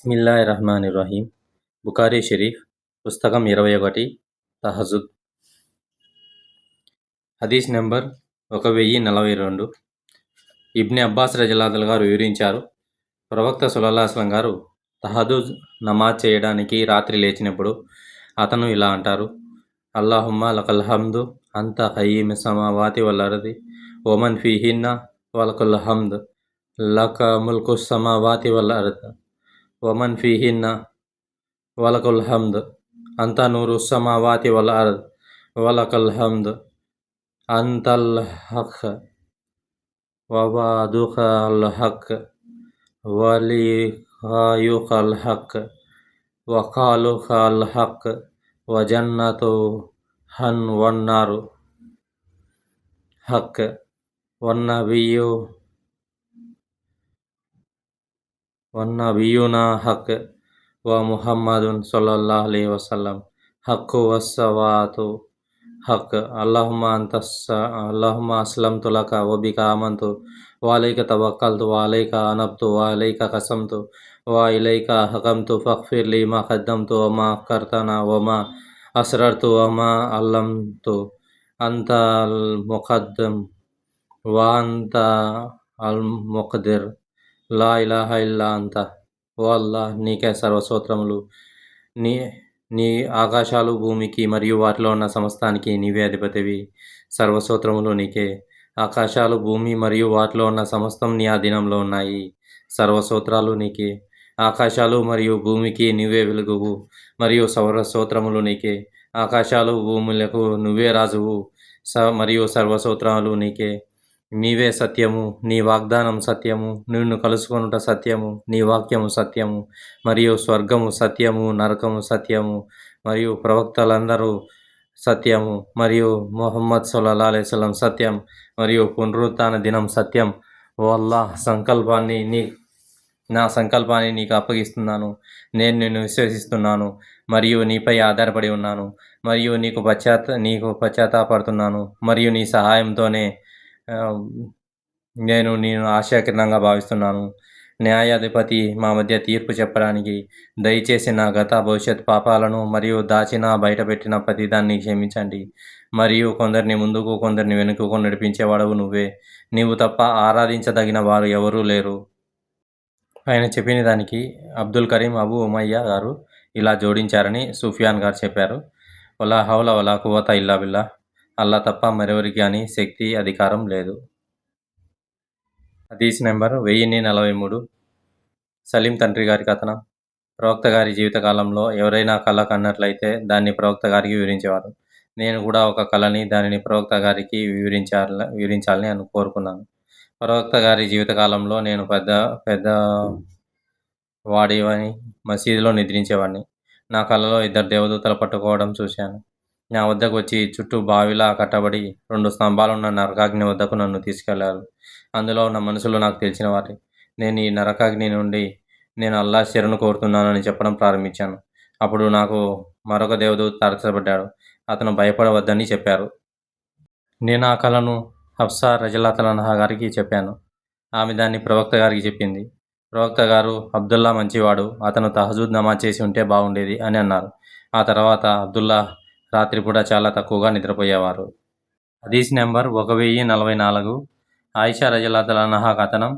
బిస్మిల్లాహిర్రహ్మానిర్రహీం. బుఖారీ షరీఫ్ పుస్తకం 21 తహజుద్. హదీస్ నెంబర్ 1042. ఇబ్ని అబ్బాస్ రజియల్లాహు గారు వివరించారు, ప్రవక్త సల్లల్లాహు అలైహి వసల్లం గారు తహజుద్ నమాజ్ చేయడానికి రాత్రి లేచినప్పుడు అతను ఇలా అంటారు: అల్లాహుమ్మా లకల్ హమ్దు అంత ఖయ్యీమి సమావాతి వల్ అర్ది వమన్ ఫీహిన్న వలకల్ హమ్ద్ లక ముల్కు సమావాతి వల్ అర్ద్ వమన్ ఫీహిన్న వలకల్ హమ్ద్ అంత నూరు సమావాతి వల్ అర్ద్ వలకల్ హమ్ద్ అంతల్ హక్ వబాదుకల్ హక్ వలిఖాయుకల్ హక్ వఖాలుకల్ హక్ వజన్నతు హన్ వన్నారు హక్ వన్నబియునా హక్ వ ముహమ్మదున్ సల్లల్లాహు అలైహి వసల్లం హక్కు వస్సవాతు హక్. అల్లాహుమ్మా అస్లంతు లక వబిక ఆమంతు వాలైక తవక్కల్తు వాలైక అనబ్తు వాలైక కసంతు వా ఇలైక హకంతు ఫగ్ఫిర్ లీ మా ఖద్దమ్తు వమా అఖర్తనా వమా అస్రర్తు వమా అల్లంతు అంత అల్ ముఖద్దం వా అంత అల్ ముఖదిర్ లా ఇలాహా ఇల్లా అంత. ఓ అల్లాహ్, నీకే సర్వస్తోత్రములు. నీ ఆకాశాలు భూమికి మరియు వాటిలో ఉన్న సమస్తానికి నీవే అధిపతివి. సర్వస్తోత్రములు నీకే. ఆకాశాలు భూమి మరియు వాటిలో ఉన్న సమస్తం నీ అధీనంలో ఉన్నాయి. సర్వస్తోత్రాలు నీకే. ఆకాశాలు మరియు భూమికి నీవే వెలుగువు మరియు సర్వస్తోత్రములు నీకే. ఆకాశాలు భూములకు నువ్వే రాజువు మరియు సర్వస్తోత్రాలు నీకే. నీవే సత్యము, నీ వాగ్దానం సత్యము, నిన్ను కలుసుకొనుట సత్యము, నీ వాక్యము సత్యము మరియు స్వర్గము సత్యము, నరకము సత్యము మరియు ప్రవక్తలందరూ సత్యము మరియు ముహమ్మద్ సల్లల్లాహు అలైహి వసల్లం సత్యం మరియు పునరుత్థాన దినం సత్యం. ఓ అల్లాహ్, నా సంకల్పాన్ని నీకు అప్పగిస్తున్నాను. నేను నిన్ను విశ్వసిస్తున్నాను మరియు నీపై ఆధారపడి ఉన్నాను మరియు నీకు పశ్చాత్తాపడుతున్నాను మరియు నీ సహాయంతోనే నేను ఆశాకిరణంగా భావిస్తున్నాను. న్యాయాధిపతి మా మధ్య తీర్పు చెప్పడానికి దయచేసి నా గత భవిష్యత్ పాపాలను మరియు దాచిన బయటపెట్టిన ప్రతిదాన్ని క్షమించండి మరియు కొందరిని ముందుకు కొందరిని వెనుకకు నడిపించేవాడవు నువ్వే. నీవు తప్ప ఆరాధించదగిన వారు ఎవరూ లేరు. ఆయన చెప్పిన దానికి అబ్దుల్ కరీం అబూ ఉమయ్య గారు ఇలా జోడించారని సుఫియాన్ గారు చెప్పారు: వలా హౌల వలా కువత ఇల్లా బిల్లాహ్. అల్లా తప్ప మరెవరికి కానీ శక్తి అధికారం లేదు. హదీస్ నెంబర్ 1043. సలీం తండ్రి గారి కథనం. ప్రవక్త గారి జీవితకాలంలో ఎవరైనా కళ కన్నట్లయితే దాన్ని ప్రవక్త గారికి వివరించేవారు. నేను కూడా ఒక కళని దానిని ప్రవక్త గారికి వివరించాలని కోరుకున్నాను. ప్రవక్త గారి జీవితకాలంలో నేను పెద్ద వాడివని మసీదులో నిద్రించేవాడిని. నా కళలో 2 దేవదూతలు పట్టుకోవడం చూశాను. నా వద్దకు వచ్చి చుట్టూ బావిలా కట్టబడి 2 స్తంభాలున్న నరకాగ్ని వద్దకు నన్ను తీసుకెళ్లారు. అందులో ఉన్న మనుషులు నాకు తెలిసిన వారే. నేను ఈ నరకాగ్ని నుండి నేను అల్లాహ్ శరణు కోరుతున్నానని చెప్పడం ప్రారంభించాను. అప్పుడు నాకు మరొక దేవదూత తారసపడ్డాడు. అతను భయపడవద్దని చెప్పారు. నేను ఆ కళను హఫ్సా రజియల్లాహు అన్హా గారికి చెప్పాను. ఆమె దాన్ని ప్రవక్త గారికి చెప్పింది. ప్రవక్త గారు, అబ్దుల్లా మంచివాడు, అతను తహజుద్ నమాజ్ చేసి ఉంటే బాగుండేది అని అన్నారు. ఆ తర్వాత అబ్దుల్లా రాత్రిపూట చాలా తక్కువగా నిద్రపోయేవారు. హదీస్ నెంబర్ 1044. ఆయిషా రజియల్లాహు అన్హా కథనం.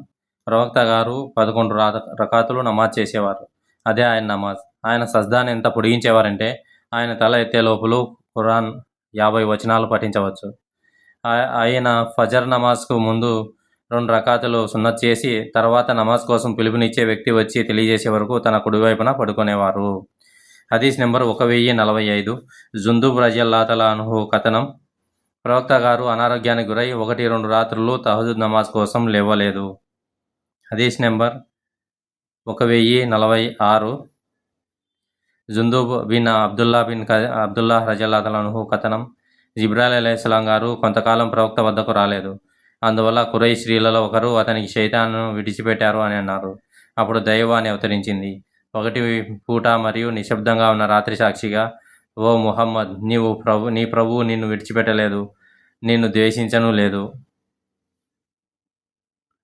ప్రవక్త గారు 11 రకాతులు నమాజ్ చేసేవారు. అదే ఆయన నమాజ్. ఆయన సజ్దాని ఎంత పొడిగించేవారంటే ఆయన తల ఎత్తే లోపల ఖురాన్ 50 వచనాలు పఠించవచ్చు. ఆయన ఫజర్ నమాజ్కు ముందు 2 రకాతులు సున్నత్ చేసి తర్వాత నమాజ్ కోసం పిలుపునిచ్చే వ్యక్తి వచ్చి తెలియజేసే వరకు తన కుడివైపున పడుకునేవారు. హదీస్ నెంబర్ 1045. జుందుబ్ రజియల్లాహు అన్హు కథనం. ప్రవక్త గారు అనారోగ్యానికి గురై 1-2 రాత్రులు తహజుద్ నమాజ్ కోసం లేవలేదు. హదీస్ నెంబర్ 1046. జుందుబ్ బిన్ అబ్దుల్లా రజియల్లాహు అన్హు కథనం. జిబ్రాయిల్ అలైహిస్సలాం గారు కొంతకాలం ప్రవక్త వద్దకు రాలేదు. అందువల్ల ఖురైష్ స్త్రీలలో ఒకరు అతనికి శైతాన్ను విడిచిపెట్టారు అని అన్నారు. అప్పుడు దైవవాణి అవతరించింది. 1 పూట మరియు నిశ్శబ్దంగా ఉన్న రాత్రి సాక్షిగా, ఓ ముహమ్మద్, నీ ప్రభువు నిన్ను విడిచిపెట్టలేదు, నిన్ను ద్వేషించను లేదు.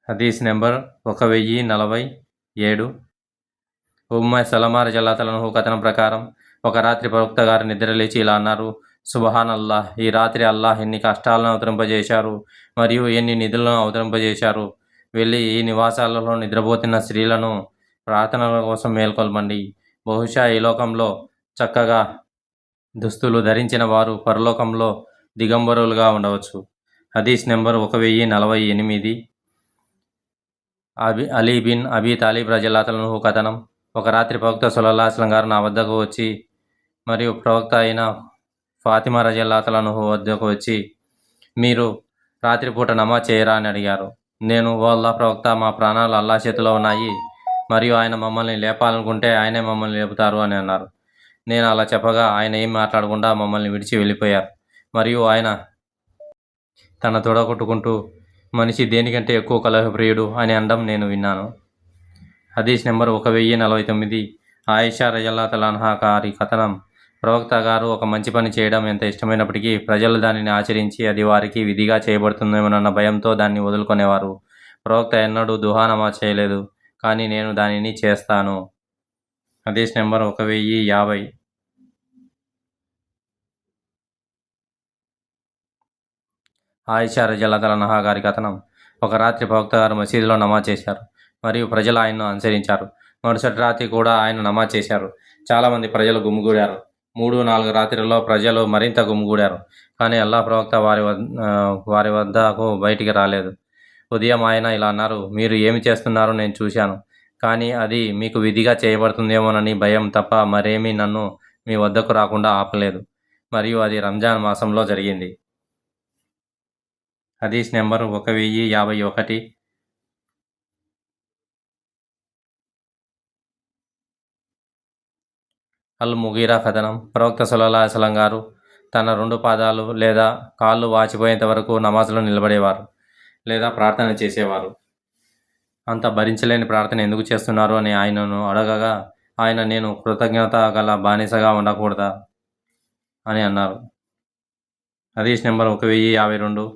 హదీస్ నెంబర్ 1047. ఉమ్మై సలమా రజల్లాతలను కథనం ప్రకారం ఒక రాత్రి ప్రవక్త గారు నిద్రలేచి ఇలా అన్నారు: సుబహాన్ అల్లాహ్, ఈ రాత్రి అల్లాహ్ ఎన్ని కష్టాలను అవతరింపజేశారు మరియు ఎన్ని నిధులను అవతరింపజేశారు. వెళ్ళి ఈ నివాసాలలో నిద్రపోతున్న స్త్రీలను ప్రార్థనల కోసం మేల్కొల్పండి. బహుశా ఈ లోకంలో చక్కగా దుస్తులు ధరించిన వారు పరలోకంలో దిగంబరులుగా ఉండవచ్చు. హదీస్ number 1048. Ali bin Abi Talib రజల్లాహు కథనం: ఒక రాత్రి ప్రవక్త సల్లల్లాహు అలైహి వసల్లం గారు నా వద్దకు వచ్చి మరియు ప్రవక్త అయిన ఫాతిమా రజల్లాహు వద్దకు వచ్చి, మీరు రాత్రిపూట నమాజ్ చేయరా అని అడిగారు. నేను, ఓ అల్లాహ్ ప్రవక్త, మా ప్రాణాలు అల్లాహ్ చేతిలో ఉన్నాయి మరియు ఆయన మమ్మల్ని లేపాలనుకుంటే ఆయనే మమ్మల్ని లేపుతారు అని అన్నారు. నేను అలా చెప్పగా ఆయన ఏం మాట్లాడకుండా మమ్మల్ని విడిచి వెళ్ళిపోయారు. మరియు ఆయన తన తొడగొట్టుకుంటూ, మనిషి దేనికంటే ఎక్కువ కలహప్రియుడు అని అనడం నేను విన్నాను. హదీస్ నెంబర్ 1049. ఆయిషా రజల్లాహు అన్హా గారి కథనం: ప్రవక్త గారు ఒక మంచి పని చేయడం ఎంత ఇష్టమైనప్పటికీ ప్రజలు దానిని ఆచరించి అది వారికి విధిగా చేయబడుతుందేమోనన్న భయంతో దాన్ని వదులుకునేవారు. ప్రవక్త ఎన్నడూ దుహా నమాజ్ చేయలేదు, కానీ నేను దానిని చేస్తాను. హదీస్ నెంబర్ 1050. ఆయిషా రజల్లాహు అన్హా గారి కథనం: ఒక రాత్రి ప్రవక్త గారు మసీదులో నమాజ్ చేశారు మరియు ప్రజలు ఆయన్ను అనుసరించారు. మరుసటి రాత్రి కూడా ఆయన నమాజ్ చేశారు. చాలామంది ప్రజలు గుమిగూడారు. 3-4 రాత్రుల్లో ప్రజలు మరింత గుమిగూడారు, కానీ అల్లాహ్ ప్రవక్త వారి వద్దకు బయటికి రాలేదు. ఉదయం ఆయన ఇలా అన్నారు: మీరు ఏమి చేస్తున్నారో నేను చూశాను, కానీ అది మీకు విధిగా చేయబడుతుందేమోనని భయం తప్ప మరేమీ నన్ను మీ వద్దకు రాకుండా ఆపలేదు. మరియు అది రంజాన్ మాసంలో జరిగింది. హదీస్ నెంబర్ 1051. అల్ ముగీరా కథనం: ప్రవక్త సల్లల్లాహు అలైహి వసల్లం గారు తన 2 పాదాలు లేదా కాళ్ళు వాచిపోయేంత వరకు నమాజ్లో నిలబడేవారు లేదా ప్రార్థన చేసేవారు. అంత భరించలేని ప్రార్థన ఎందుకు చేస్తున్నారు అని ఆయనను అడగగా ఆయన, నేను కృతజ్ఞత గల బానిసగా ఉండకూడదా అని అన్నారు. హదీస్ number 1052.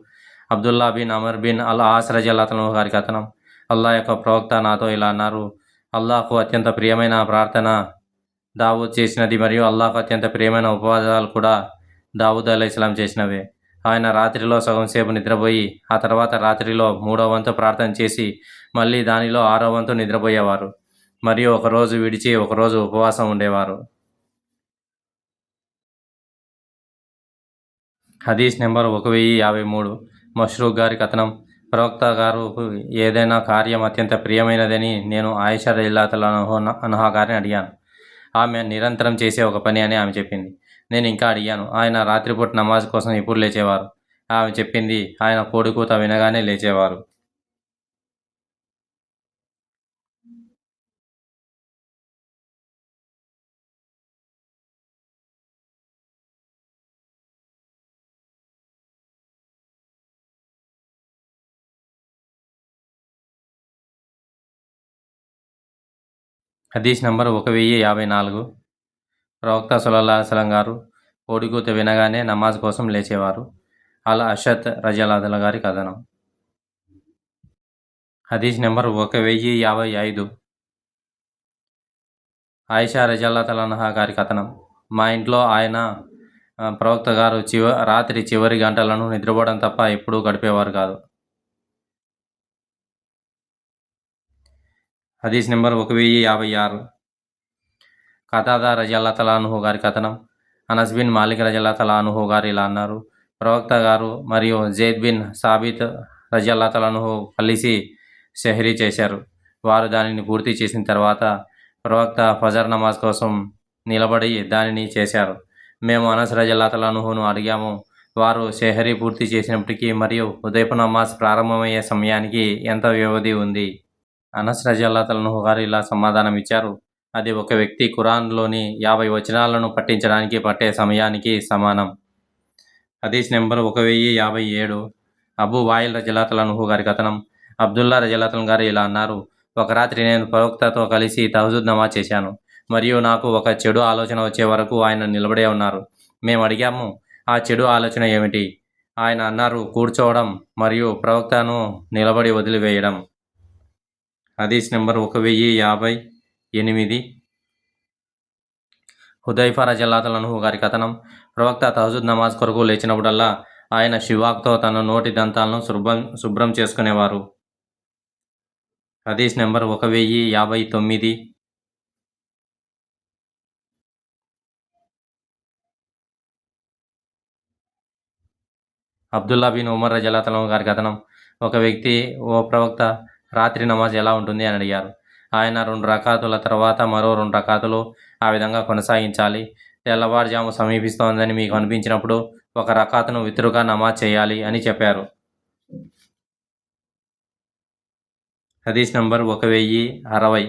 Abdullah bin Amr bin al As రజల్లాహు గారి కథనం: అల్లాహ్ యొక్క ప్రవక్త నాతో ఇలా అన్నారు: అల్లాహ్కు అత్యంత ప్రియమైన ప్రార్థన దావూద్ చేసినది మరియు అల్లాహ్కు అత్యంత ప్రియమైన ఉపవాసాలు కూడా దావూద్ అలైహిస్సలాం చేసినవే. ఆయన రాత్రిలో సగం సేపు నిద్రపోయి ఆ తర్వాత రాత్రిలో 3వ వంతు ప్రార్థన చేసి మళ్ళీ దానిలో 6వ వంతు నిద్రపోయేవారు మరియు ఒకరోజు విడిచి ఒకరోజు ఉపవాసం ఉండేవారు. హదీస్ నెంబర్ 1053. మష్రూక్ గారి కథనం: ప్రవక్త గారు ఏదైనా కార్యం అత్యంత ప్రియమైనదని నేను ఆయిషా రజల్లాహు అన్హా గారిని అడిగాను. ఆమె నిరంతరం చేసే ఒక పని అని ఆమె చెప్పింది. నేను ఇంకా అడిగాను, ఆయన రాత్రిపూట నమాజ్ కోసం ఎప్పుడు లేచేవారు? ఆమె చెప్పింది, ఆయన కోడికూత వినగానే లేచేవారు. హదీస్ నంబర్ 1054. ప్రవక్త సల్లల్లాహు అలైహి వసల్లం గారు కోడికూత వినగానే నమాజ్ కోసం లేచేవారు. అల్ అషత్ రజల్లాహు గారి కథనం. హదీస్ నెంబర్ 1055. ఆయిషా రజల్లాహు అన్హా గారి కథనం: మా ఇంట్లో ఆయన ప్రవక్త గారు రాత్రి చివరి గంటలను నిద్రపోవడం తప్ప ఎప్పుడూ గడిపేవారు కాదు. హదీస్ నెంబర్ 1056. ఖతాదా రజల్లాహు అన్హు గారి కథనం: అనస్ బిన్ మాలిక్ రజల్లాహు అన్హు గారు ఇలా అన్నారు: ప్రవక్త గారు మరియు జైద్ బిన్ సాబిత్ రజల్లాహు అన్హు కలిసి సెహరీ చేశారు. వారు దానిని పూర్తి చేసిన తర్వాత ప్రవక్త ఫజర్ నమాజ్ కోసం నిలబడి దానిని చేశారు. మేము అనస్ రజల్లాహు అన్హును అడిగాము, వారు సెహరీ పూర్తి చేసినప్పటికీ మరియు ఉదయపు నమాజ్ ప్రారంభమయ్యే సమయానికి ఎంత వ్యవధి ఉంది? అనస్ రజల్లాహు అన్హు గారు ఇలా సమాధానం ఇచ్చారు: అది ఒక వ్యక్తి ఖురాన్లోని 50 వచనాలను పఠించడానికి పట్టే సమయానికి సమానం. హదీస్ నెంబర్ 1057. అబూ వాయిల్ రజల్లాహు అన్హు గారి కథనం: అబ్దుల్లా రజల్లాహు గారు ఇలా అన్నారు: ఒక రాత్రి నేను ప్రవక్తతో కలిసి తహజ్జుద్ నమాజ్ చేశాను మరియు నాకు ఒక చెడు ఆలోచన వచ్చే వరకు ఆయన నిలబడే ఉన్నారు. మేము అడిగాము, ఆ చెడు ఆలోచన ఏమిటి? ఆయన అన్నారు, కూర్చోవడం మరియు ప్రవక్తను నిలబడి వదిలివేయడం. హదీస్ నెంబర్ 1058. హుదైఫా రజల్లాహు గారి కథనం. ప్రవక్త తహజుద్ నమాజ్ కొరకు లేచినప్పుడల్లా ఆయన షివాక్తో తన నోటి దంతాలను శుభ్రం చేసుకునేవారు. హదీస్ నెంబర్ 1059. అబ్దుల్లా బిన్ ఉమర్ రజల్లాహు గారి కథనం. ఒక వ్యక్తి, ఓ ప్రవక్త, రాత్రి నమాజ్ ఎలా ఉంటుంది అని అడిగారు. ఆయన 2 రకాతుల తర్వాత మరో 2 రకాతులు, ఆ విధంగా కొనసాగించాలి. తెల్లవారుజాము సమీపిస్తోందని మీకు అనిపించినప్పుడు 1 రకాతును విత్రుగా నమాజ్ చేయాలి అని చెప్పారు. హదీస్ నంబర్ 1060.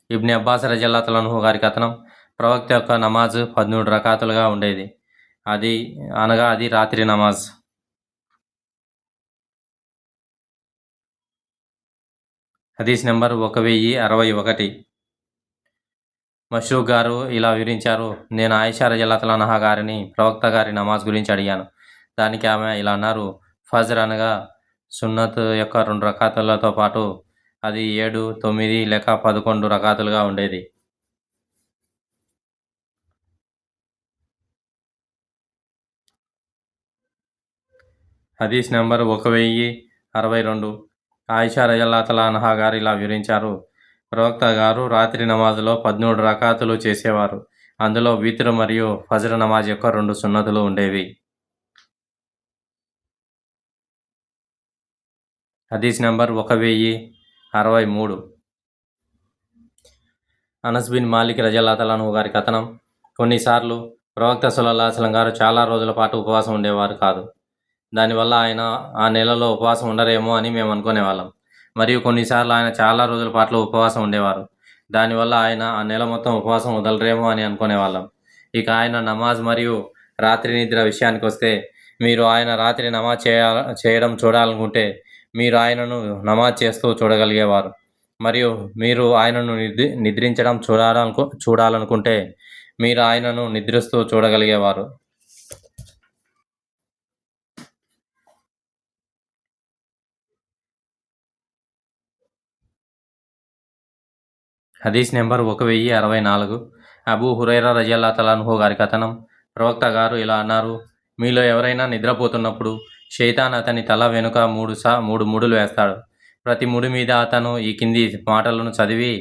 ఇబ్న్ అబ్బాస్ రజల్లాహు గారి కథనం. ప్రవక్త యొక్క నమాజ్ 13 రకాతులుగా ఉండేది. అది రాత్రి నమాజ్. హదీస్ నెంబర్ 1061. మష్రూక్ గారు ఇలా వివరించారు. నేను ఆయిషా రజల్లాహు అన్హా గారిని ప్రవక్త గారి నమాజ్ గురించి అడిగాను. దానికి ఆమె ఇలా అన్నారు. ఫజ్ర్ అనగా సున్నత్ యొక్క 2 రకాతులతో పాటు అది 7, 9 లేక 11 రకాతులుగా ఉండేది. హదీస్ నెంబర్ 1062. ఆయిషా రజల్లాహు అన్హా గారు ఇలా వివరించారు. ప్రవక్త గారు రాత్రి నమాజ్లో 13 రకాతులు చేసేవారు. అందులో విత్ర్ మరియు ఫజ్ర్ నమాజ్ యొక్క 2 సున్నతులు ఉండేవి. హదీస్ నెంబర్ 1063. అనస్ బిన్ మాలిక్ రజల్లాహు గారి కథనం. కొన్నిసార్లు ప్రవక్త సల్లల్లాహు అలైహి వసల్లం గారు చాలా రోజుల పాటు ఉపవాసం ఉండేవారు కాదు. దానివల్ల ఆయన ఆ నెలలో ఉపవాసం ఉండరేమో అని మేము అనుకునేవాళ్ళం. మరియు కొన్నిసార్లు ఆయన చాలా రోజుల పాటు ఉపవాసం ఉండేవారు. దానివల్ల ఆయన ఆ నెల మొత్తం ఉపవాసం వదలరేమో అని అనుకునేవాళ్ళం. ఇక ఆయన నమాజ్ మరియు రాత్రి నిద్ర విషయానికి వస్తే, మీరు ఆయన రాత్రి నమాజ్ చేయడం చూడాలనుకుంటే మీరు ఆయనను నమాజ్ చేస్తూ చూడగలిగేవారు. మరియు మీరు ఆయనను నిద్రించడం చూడాలనుకుంటే మీరు ఆయనను నిద్రిస్తూ చూడగలిగేవారు. హదీస్ నెంబర్ 1064. అబూ హురైరా రజల్లాహు అన్హు గారి కథనం. ప్రవక్త గారు ఇలా అన్నారు. మీలో ఎవరైనా నిద్రపోతున్నప్పుడు షైతాన్ అతని తల వెనుక 3 ముడులు వేస్తాడు. ప్రతి ముడి మీద అతను ఈ కింది మాటలను చదివి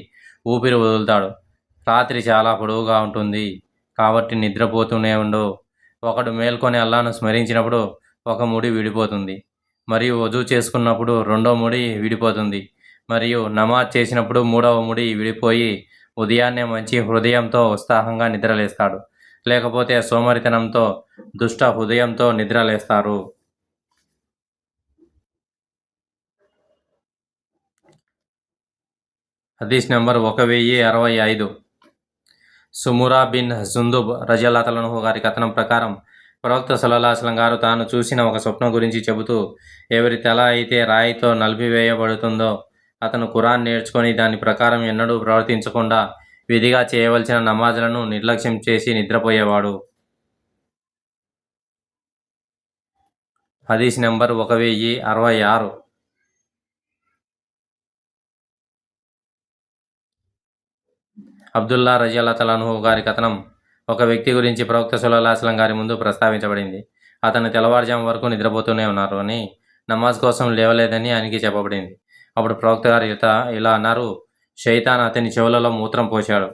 ఊపిరి వదులుతాడు. రాత్రి చాలా పొడవుగా ఉంటుంది కాబట్టి నిద్రపోతూనే ఉండు. ఒకడు మేల్కొని అల్లాను స్మరించినప్పుడు ఒక ముడి విడిపోతుంది. మరియు వజూ చేసుకున్నప్పుడు 2వ ముడి విడిపోతుంది. మరియు నమాజ్ చేసినప్పుడు 3వ ముడి విడిపోయి ఉదయాన్నే మంచి హృదయంతో ఉత్సాహంగా నిద్రలేస్తాడు. లేకపోతే సోమరితనంతో దుష్ట హృదయంతో నిద్రలేస్తారు. హదీస్ నెంబర్ 1065. సుమురా బిన్ జుందుబ్ రజల్లాహు అన్హు గారి కథనం ప్రకారం ప్రవక్త సల్లల్లాహు అలైహి వసల్లం గారు తాను చూసిన ఒక స్వప్నం గురించి చెబుతూ, ఎవరి తల అయితే రాయితో నలిపివేయబడుతుందో అతను ఖురాన్ నేర్చుకొని దాని ప్రకారం ఎన్నడూ ప్రవర్తించకుండా విధిగా చేయవలసిన నమాజులను నిర్లక్ష్యం చేసి నిద్రపోయేవాడు. హదీస్ నెంబర్ 1066. అబ్దుల్లా రజల్లాహు అన్హు గారి కథనం. ఒక వ్యక్తి గురించి ప్రవక్త సల్లల్లాహు అలైహి వసల్లం గారి ముందు ప్రస్తావించబడింది. అతను తెల్లవారుజాము వరకు నిద్రపోతూనే ఉన్నారు అని, నమాజ్ కోసం లేవలేదని ఆయనకి చెప్పబడింది. అప్పుడు ప్రవక్త గారు ఇలా అన్నారు. షైతాన్ అతని చెవులలో మూత్రం పోశాడు.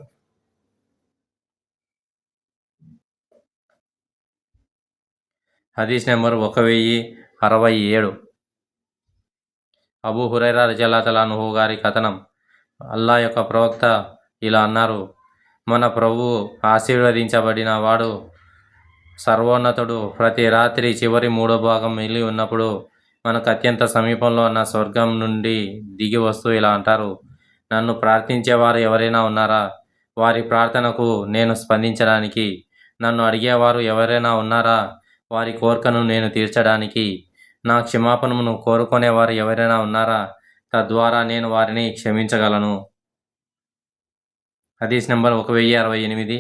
హదీస్ నెంబర్ 1067. అబూ హురైరా రజల్లాహు అన్హు గారి కథనం. అల్లా యొక్క ప్రవక్త ఇలా అన్నారు. మన ప్రభువు ఆశీర్వదించబడిన వాడు సర్వోన్నతుడు. ప్రతి రాత్రి చివరి 3వ భాగం మిగిలి ఉన్నప్పుడు మనకు అత్యంత సమీపంలో ఉన్న స్వర్గం నుండి దిగి వస్తూ ఇలా అంటారు. నన్ను ప్రార్థించేవారు ఎవరైనా ఉన్నారా? వారి ప్రార్థనకు నేను స్పందించడానికి. నన్ను అడిగేవారు ఎవరైనా ఉన్నారా? వారి కోరికను నేను తీర్చడానికి. నా క్షమాపణను కోరుకునేవారు ఎవరైనా ఉన్నారా? తద్వారా నేను వారిని క్షమించగలను. హదీస్ నెంబర్ 1068.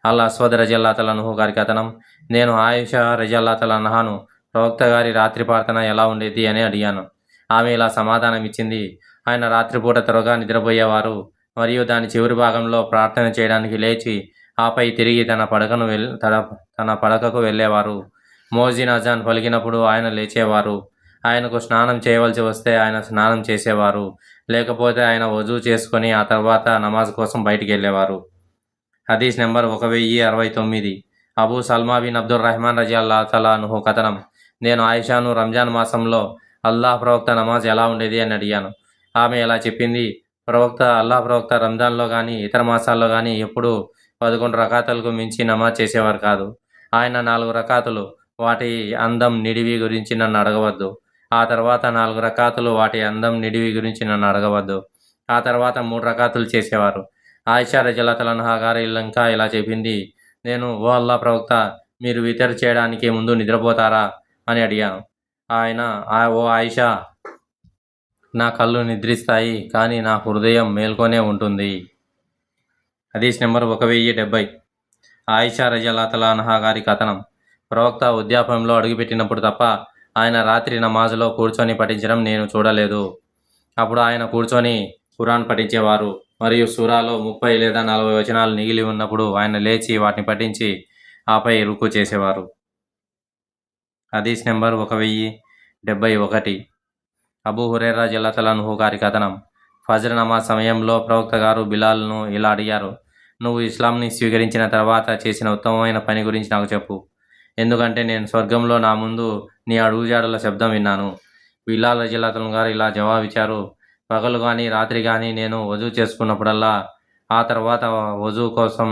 అల్ అస్వద్ రజల్లాహు అన్హు గారి కథనం. నేను ఆయిషా రజల్లాహు అన్హాను ప్రవక్త గారి రాత్రి ప్రార్థన ఎలా ఉండేది అని అడిగాను. ఆమె ఇలా సమాధానం ఇచ్చింది, ఆయన రాత్రిపూట త్వరగా నిద్రపోయేవారు మరియు దాని చివరి భాగంలో ప్రార్థన చేయడానికి లేచి ఆపై తిరిగి తన పడకకు వెళ్ళేవారు. మోజిన్ అజాన్ పలికినప్పుడు ఆయన లేచేవారు. ఆయనకు స్నానం చేయవలసి వస్తే ఆయన స్నానం చేసేవారు, లేకపోతే ఆయన వజూ చేసుకొని ఆ తర్వాత నమాజ్ కోసం బయటికి వెళ్ళేవారు. హదీస్ నెంబర్ 1069. అబూ సల్మా బిన్ అబ్దుర్ రహమాన్ రజియల్లాహు తఆలా అన్హు కథనం. నేను ఆయిషాను రంజాన్ మాసంలో అల్లాహ్ ప్రవక్త నమాజ్ ఎలా ఉండేది అని అడిగాను. ఆమె ఇలా చెప్పింది, అల్లాహ్ ప్రవక్త రంజాన్లో కానీ ఇతర మాసాల్లో కానీ ఎప్పుడూ 11 రకాతులకు మించి నమాజ్ చేసేవారు కాదు. ఆయన 4 రకాతులు, వాటి అందం నిడివి గురించి నన్ను అడగవద్దు. ఆ తర్వాత 4 రకాతులు, వాటి అందం నిడివి గురించి నన్ను అడగవద్దు. ఆ తర్వాత 3 రకాతులు చేసేవారు. ఆయిషా రజియల్లాహు అన్హా గారు ఇంకా ఇలా చెప్పింది, నేను ఓ అల్లాహ్ ప్రవక్త, మీరు వితర్ చేయడానికి ముందు నిద్రపోతారా అని అడిగాను. ఆయన, ఓ ఆయిషా, నా కళ్ళు నిద్రిస్తాయి కానీ నా హృదయం మేల్కొనే ఉంటుంది. హదీస్ నెంబర్ 1070. ఆయిషా రజియల్లాహు అన్హా గారి కథనం. ప్రవక్త వృద్ధాప్యంలో అడుగుపెట్టినప్పుడు తప్ప ఆయన రాత్రి నమాజులో కూర్చొని పఠించడం నేను చూడలేదు. అప్పుడు ఆయన కూర్చొని ఖురాన్ పఠించేవారు మరియు సూరాలో 30 లేదా 40 వచనాలు మిగిలి ఉన్నప్పుడు ఆయన లేచి వాటిని పఠించి ఆపై రుకు చేసేవారు. హదీస్ నెంబర్ 1071. అబూ హురైరా రజియల్లాహు అన్హు గారి కథనం. ఫజ్ర్ నమాజ్ సమయంలో ప్రవక్త గారు బిలాల్ను ఇలా అడిగారు, నువ్వు ఇస్లాంని స్వీకరించిన తర్వాత చేసిన ఉత్తమమైన పని గురించి నాకు చెప్పు, ఎందుకంటే నేను స్వర్గంలో నా ముందు నీ అడుగుజాడల శబ్దం విన్నాను. బిలాల్ రజియల్లాహు అన్హు గారు ఇలా జవాబిచ్చారు, పగలు కానీ రాత్రి కానీ నేను వజూ చేసుకున్నప్పుడల్లా ఆ తర్వాత వజూ కోసం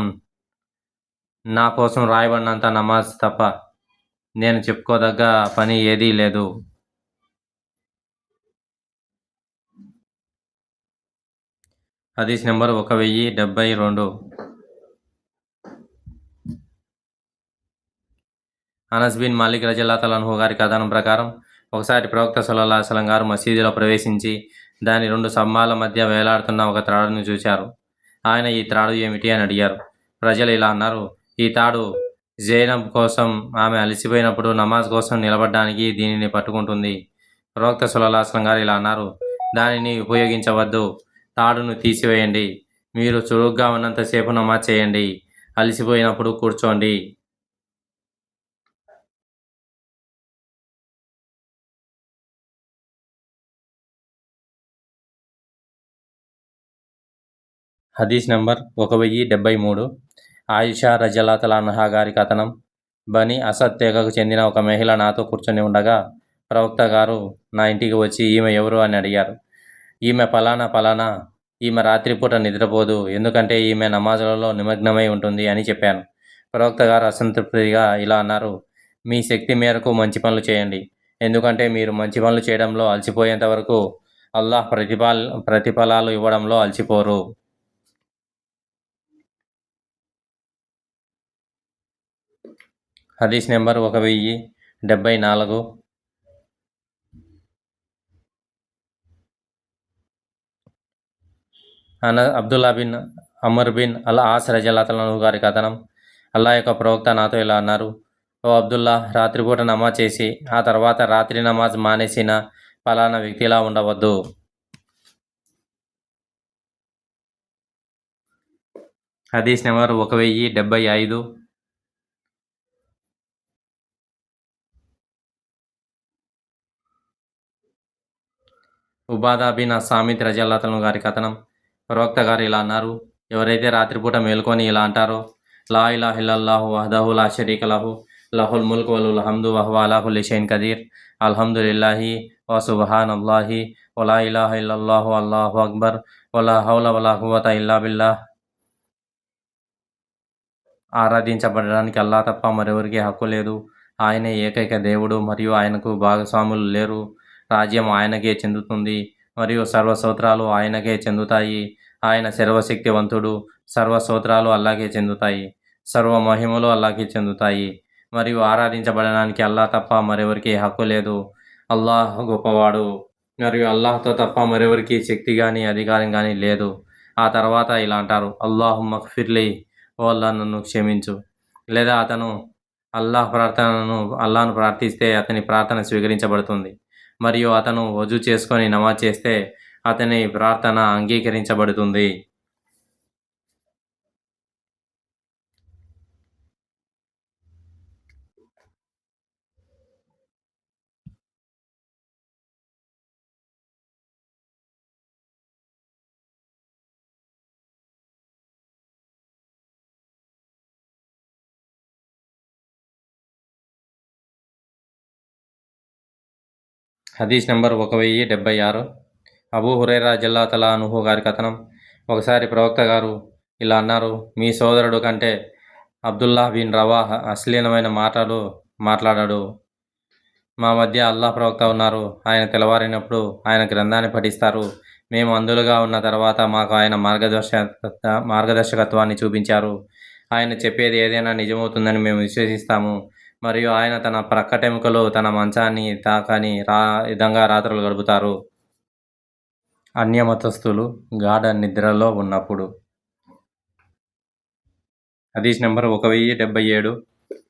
నా కోసం రాయబడినంత నమాజ్ తప్ప నేను చెప్పుకోదగ్గ పని ఏదీ లేదు. హదీస్ నెంబర్ 1072. అనస్ బిన్ మాలిక్ రజియల్లాహు అన్హు గారి కథనం ప్రకారం ఒకసారి ప్రవక్త సల్లల్లాహు అలైహి వసల్లం గారు మసీదులో ప్రవేశించి దాని 2 స్తంభాల మధ్య వేలాడుతున్న ఒక త్రాడును చూశారు. ఆయన, ఈ త్రాడు ఏమిటి అని అడిగారు. ప్రజలు ఇలా అన్నారు, ఈ తాడు జైనబ్ కోసం, ఆమె అలసిపోయినప్పుడు నమాజ్ కోసం నిలబడడానికి దీనిని పట్టుకుంటుంది. ప్రవక్త సల్లల్లాహు అలైహి వసల్లం గారు ఇలా అన్నారు, దానిని ఉపయోగించవద్దు, తాడును తీసివేయండి. మీరు చురుగ్గా ఉన్నంతసేపు నమాజ్ చేయండి, అలసిపోయినప్పుడు కూర్చోండి. హదీస్ నంబర్ 1073. ఆయిషా రజియల్లాహు అన్హా గారి కథనం. బనీ అసద్ తెగకు చెందిన ఒక మహిళ నాతో కూర్చొని ఉండగా ప్రవక్త గారు నా ఇంటికి వచ్చి ఈమె ఎవరు అని అడిగారు. ఈమె పలానా, ఈమె రాత్రిపూట నిద్రపోదు, ఎందుకంటే ఈమె నమాజులలో నిమగ్నమై ఉంటుంది అని చెప్పాను. ప్రవక్త గారు అసంతృప్తిగా ఇలా అన్నారు, మీ శక్తి మేరకు మంచి పనులు చేయండి, ఎందుకంటే మీరు మంచి పనులు చేయడంలో అలసిపోయేంత వరకు అల్లాహ్ ప్రతిఫలాలు ఇవ్వడంలో అలసిపోరు. హదీస్ number 1074. Abdullah bin Amr bin al As రజియల్లాహు అన్హు గారి కథనం. అల్లాహ్ యొక్క ప్రవక్త నాతో ఇలా అన్నారు, ఓ అబ్దుల్లా, రాత్రిపూట నమాజ్ చేసి ఆ తర్వాత రాత్రి నమాజ్ మానేసిన ఫలానా వ్యక్తిలా ఉండవద్దు. హదీస్ నెంబర్ 1075. ఉబాదా బిన్ అస్సామిత్ రజియల్లాహు అన్హు గారి కథనం. ప్రవక్త గారు ఇలా అన్నారు, ఎవరైతే రాత్రిపూట మేల్కొని ఇలా అంటారో, లా ఇలాహ ఇల్లల్లాహు వహ్దహు లా షరీక లహు లహుల్ ముల్క్ వలహుల్ హమ్దు వహువ అలా కుల్లి షైఇన్ కదీర్ అల్హమ్దులిల్లాహి వ సుబ్హానల్లాహి వలా ఇలాహ ఇల్లల్లాహు అల్లాహు అక్బర్ వలా హౌల వలా ఖువత ఇల్లా బిల్లాహ్. ఆరాధించబడడానికి అల్లాహ్ తప్ప మరెవరికి హక్కు లేదు. ఆయనే ఏకైక దేవుడు మరియు ఆయనకు భాగస్వాములు లేరు. రాజ్యం ఆయనకే చెందుతుంది మరియు సర్వస్తోత్రాలు ఆయనకే చెందుతాయి. ఆయన సర్వశక్తివంతుడు. సర్వస్తోత్రాలు అల్లాహ్కే చెందుతాయి. సర్వ మహిమలు అల్లాహ్కే చెందుతాయి మరియు ఆరాధించబడడానికి అల్లాహ్ తప్ప మరెవరికి హక్కు లేదు. అల్లాహ్ గొప్పవాడు మరియు అల్లాహ్తో తప్ప మరెవరికి శక్తి కానీ అధికారం కానీ లేదు. ఆ తర్వాత ఇలా అంటారు, అల్లాహుమ్మా గ్ఫిర్లీ, ఓ అల్లాహ్ నన్ను క్షమించు. లేదా అతను అల్లాహ్ను ప్రార్థిస్తే అతని ప్రార్థన స్వీకరించబడుతుంది. మరియు అతను వజూ చేసుకొని నమాజ్ చేస్తే అతని ప్రార్థన అంగీకరించబడుతుంది. హదీస్ నెంబర్ 1076. అబూ హురైరా రజియల్లాహు అన్హు గారి కథనం. ఒకసారి ప్రవక్త గారు ఇలా అన్నారు: మీ సోదరుడు కంటే అబ్దుల్లాహ్ బిన్ రవాహ్ అశ్లీలమైన మాటలు మాట్లాడాడు. మా మధ్య అల్లాహ్ ప్రవక్త ఉన్నారు. ఆయన తెల్లవారినప్పుడు ఆయన గ్రంథాన్ని పఠిస్తారు. మేము అంధులుగా ఉన్న తర్వాత మాకు ఆయన మార్గదర్శకత్వాన్ని చూపించారు. ఆయన చెప్పేది ఏదైనా నిజమవుతుందని మేము విశ్వసిస్తాము. మరియు ఆయన తన ప్రక్కటెముకలు తన మంచాన్ని తాకని విధంగా రాత్రులు గడుపుతారు. అన్యమతస్థులు గాఢ నిద్రలో ఉన్నప్పుడు. హదీస్ నెంబర్ 1077.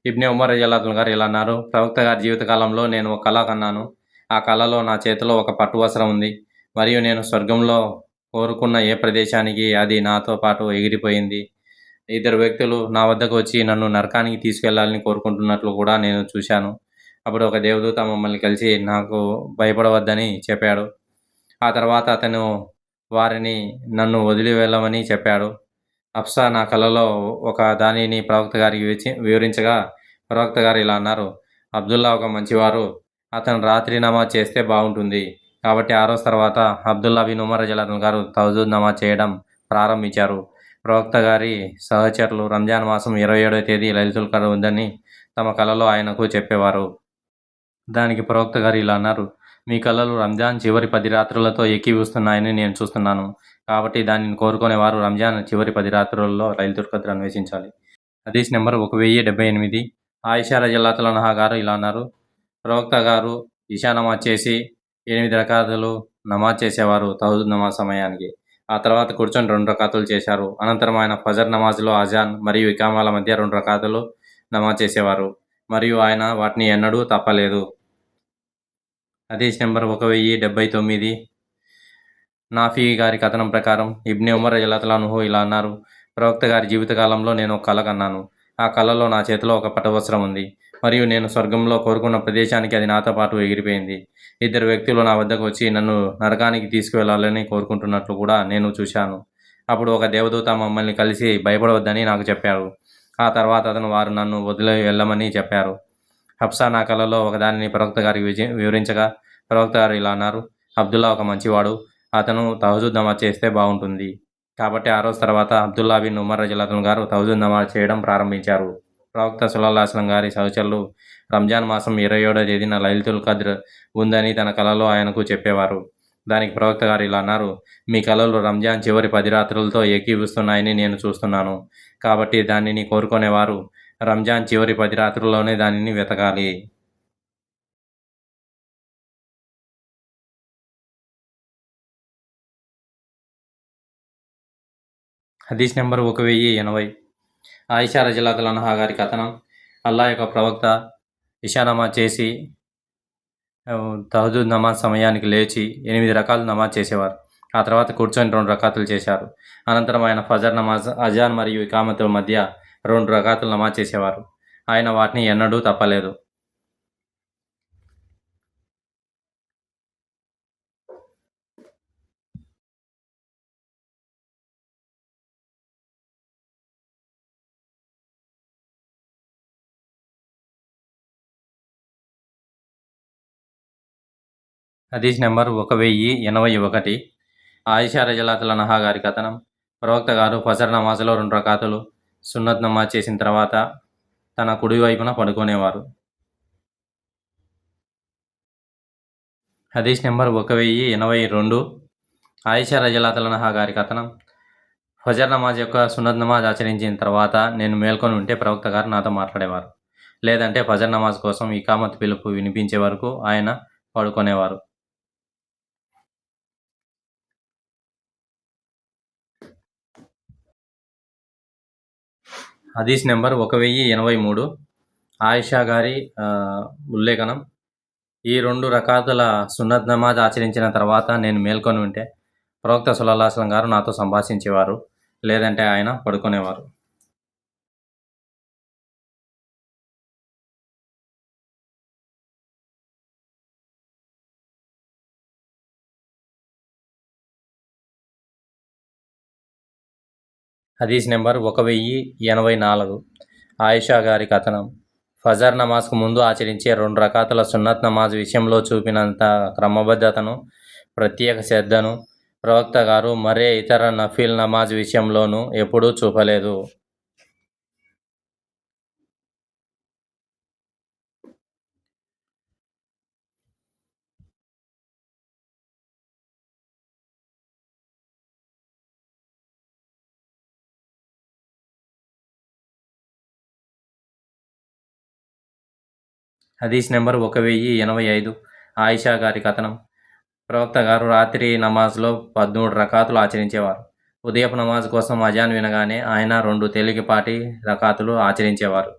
ఇబ్నే ఉమర్ రజియల్లాహు గారు ఇలా అన్నారు: ప్రవక్త గారి జీవితకాలంలో నేను ఒక కల కన్నాను. ఆ కలలో నా చేతిలో ఒక పట్టు వస్త్రం ఉంది మరియు నేను స్వర్గంలో కోరుకున్న ఏ ప్రదేశానికి అది నాతో పాటు ఎగిరిపోయింది. ఇద్దరు వ్యక్తులు నా వద్దకు వచ్చి నన్ను నరకానికి తీసుకెళ్లాలని కోరుకుంటున్నట్లు కూడా నేను చూశాను. అప్పుడు ఒక దేవదూత మమ్మల్ని కలిసి నాకు భయపడవద్దని చెప్పాడు. ఆ తర్వాత అతను వారిని నన్ను వదిలి వెళ్ళమని చెప్పాడు. హఫ్సా నా కలలో ఒక దానిని ప్రవక్త గారికి వివరించగా ప్రవక్త గారు ఇలా అన్నారు: అబ్దుల్లా ఒక మంచివారు. అతను రాత్రి నమాజ్ చేస్తే బాగుంటుంది. కాబట్టి ఆ రోజు తర్వాత అబ్దుల్లా బిన్ ఉమర్ రజియల్లాహు గారు తహజ్జుద్ నమాజ్ చేయడం ప్రారంభించారు. ప్రవక్త గారి సహచరులు రంజాన్ మాసం 27వ తేదీ లైలతుల్ ఖద్ర్ ఉందని తమ కలలో ఆయనకు చెప్పేవారు. దానికి ప్రవక్త గారు ఇలా అన్నారు: మీ కలలు రంజాన్ చివరి 10 రాత్రులతో ఏకీభవిస్తున్నాయని నేను చూస్తున్నాను. కాబట్టి దానిని కోరుకునేవారు రంజాన్ చివరి 10 రాత్రులలో లైలతుల్ ఖద్ర్ అన్వేషించాలి. హదీస్ నెంబర్ 1078. ఆయిషా రజియల్లాహు అన్హా గారు ఇలా అన్నారు: ప్రవక్త గారు ఇషా నమాజ్ చేసి 8 రకాతులు నమాజ్ చేసేవారు తహజ్జుద్ నమాజ్ సమయానికి. ఆ తర్వాత కూర్చొని 2 రకాతులు చేశారు. అనంతరం ఆయన ఫజర్ నమాజ్లో అజాన్ మరియు ఇకామాల మధ్య 2 రకాతులు నమాజ్ చేసేవారు మరియు ఆయన వాటిని ఎన్నడూ తప్పలేదు. హదీస్ నెంబర్ 1079. నాఫీ గారి కథనం ప్రకారం ఇబ్నే ఉమర్ రజియల్లాహు అన్హు ఇలా అన్నారు: ప్రవక్త గారి జీవితకాలంలో నేను ఒక కల కన్నాను. ఆ కలలో నా చేతిలో ఒక పట్టువస్త్రం ఉంది మరియు నేను స్వర్గంలో కోరుకున్న ప్రదేశానికి అది నాతో పాటు ఎగిరిపోయింది. ఇద్దరు వ్యక్తులు నా వద్దకు వచ్చి నన్ను నరకానికి తీసుకువెళ్లాలని కోరుకుంటున్నట్లు కూడా నేను చూశాను. అప్పుడు ఒక దేవదూత మమ్మల్ని కలిసి భయపడవద్దని నాకు చెప్పారు. ఆ తర్వాత అతను వారు నన్ను వదిలి వెళ్ళమని చెప్పారు. హఫ్సా నా కలలో ఒకదానిని ప్రవక్త గారికి వివరించగా ప్రవక్త గారు ఇలా అన్నారు: అబ్దుల్లా ఒక మంచివాడు. అతను తహజ్జుద్ నమాజ్ చేస్తే బాగుంటుంది. కాబట్టి ఆ రోజు తర్వాత అబ్దుల్లా బిన్ ఉమర్ రజియల్లాహు గారు తహజ్జుద్ నమాజ్ చేయడం ప్రారంభించారు. ప్రవక్త సల్లల్లాహు అలైహి వసల్లం గారి సహచరులు రంజాన్ మాసం 27వ తేదీన లైలతుల్ ఖద్ర్ ఉందని తన కలలో ఆయనకు చెప్పేవారు. దానికి ప్రవక్త గారు ఇలా అన్నారు: మీ కలలు రంజాన్ చివరి 10 రాత్రులతో ఏకీభవిస్తున్నాయని నేను చూస్తున్నాను. కాబట్టి దానిని కోరుకునేవారు రంజాన్ చివరి 10 రాత్రుల్లోనే దానిని వెతకాలి. హదీస్ నెంబర్ 1080. ఆయిషా రజియల్లాహు అన్హా గారి కథనం. అల్లాహ్ యొక్క ప్రవక్త ఇషా నమాజ్ చేసి తహజ్జుద్ నమాజ్ సమయానికి లేచి 8 రకాలు నమాజ్ చేసేవారు. ఆ తర్వాత కూర్చొని 2 రకాతులు చేశారు. అనంతరం ఆయన ఫజర్ నమాజ్, అజాన్ మరియు ఇకామతుల మధ్య 2 రకాతులు నమాజ్ చేసేవారు. ఆయన వాటిని ఎన్నడూ తప్పలేదు. హదీస్ నెంబర్ 1081. ఆయిషా రజియల్లాహు అన్హా గారి కథనం. ప్రవక్త గారు ఫజర్ నమాజ్లో 2 రకాతులు సున్నత్ నమాజ్ చేసిన తర్వాత తన కుడివైపున పడుకునేవారు. హదీస్ నెంబర్ 1082. ఆయిషా రజియల్లాహు అన్హా గారి కథనం. ఫజర్ నమాజ్ యొక్క సున్నత్ నమాజ్ ఆచరించిన తర్వాత నేను మేల్కొని ఉంటే ప్రవక్త గారు నాతో మాట్లాడేవారు. లేదంటే ఫజర్ నమాజ్ కోసం ఇకామత్ పిలుపు వినిపించే వరకు ఆయన పడుకునేవారు. హదీస్ నెంబర్ 1083. ఆయిషా గారి ఉల్లేఖనం. ఈ 2 రకాతుల సున్నత్ నమాజ్ ఆచరించిన తర్వాత నేను మేల్కొని ఉంటే ప్రవక్త సల్లల్లాహు అలైహి వసల్లం గారు నాతో సంభాషించేవారు. లేదంటే ఆయన పడుకునేవారు. హదీస్ నెంబర్ 1084. ఆయిషా గారి కథనం. ఫజర్ నమాజ్కు ముందు ఆచరించే 2 రకాతుల సున్నత్ నమాజ్ విషయంలో చూపినంత క్రమబద్ధతను, ప్రత్యేక శ్రద్ధను ప్రవక్త గారు మరే ఇతర నఫిల్ నమాజ్ విషయంలోనూ ఎప్పుడూ చూపలేదు. హదీస్ నెంబర్ 1085. ఆయిషా గారి కథనం. ప్రవక్త గారు రాత్రి నమాజ్లో 13 రకాతులు ఆచరించేవారు. ఉదయపు నమాజ్ కోసం అజాన్ వినగానే ఆయన 2 తేలికపాటి రకాతులు ఆచరించేవారు.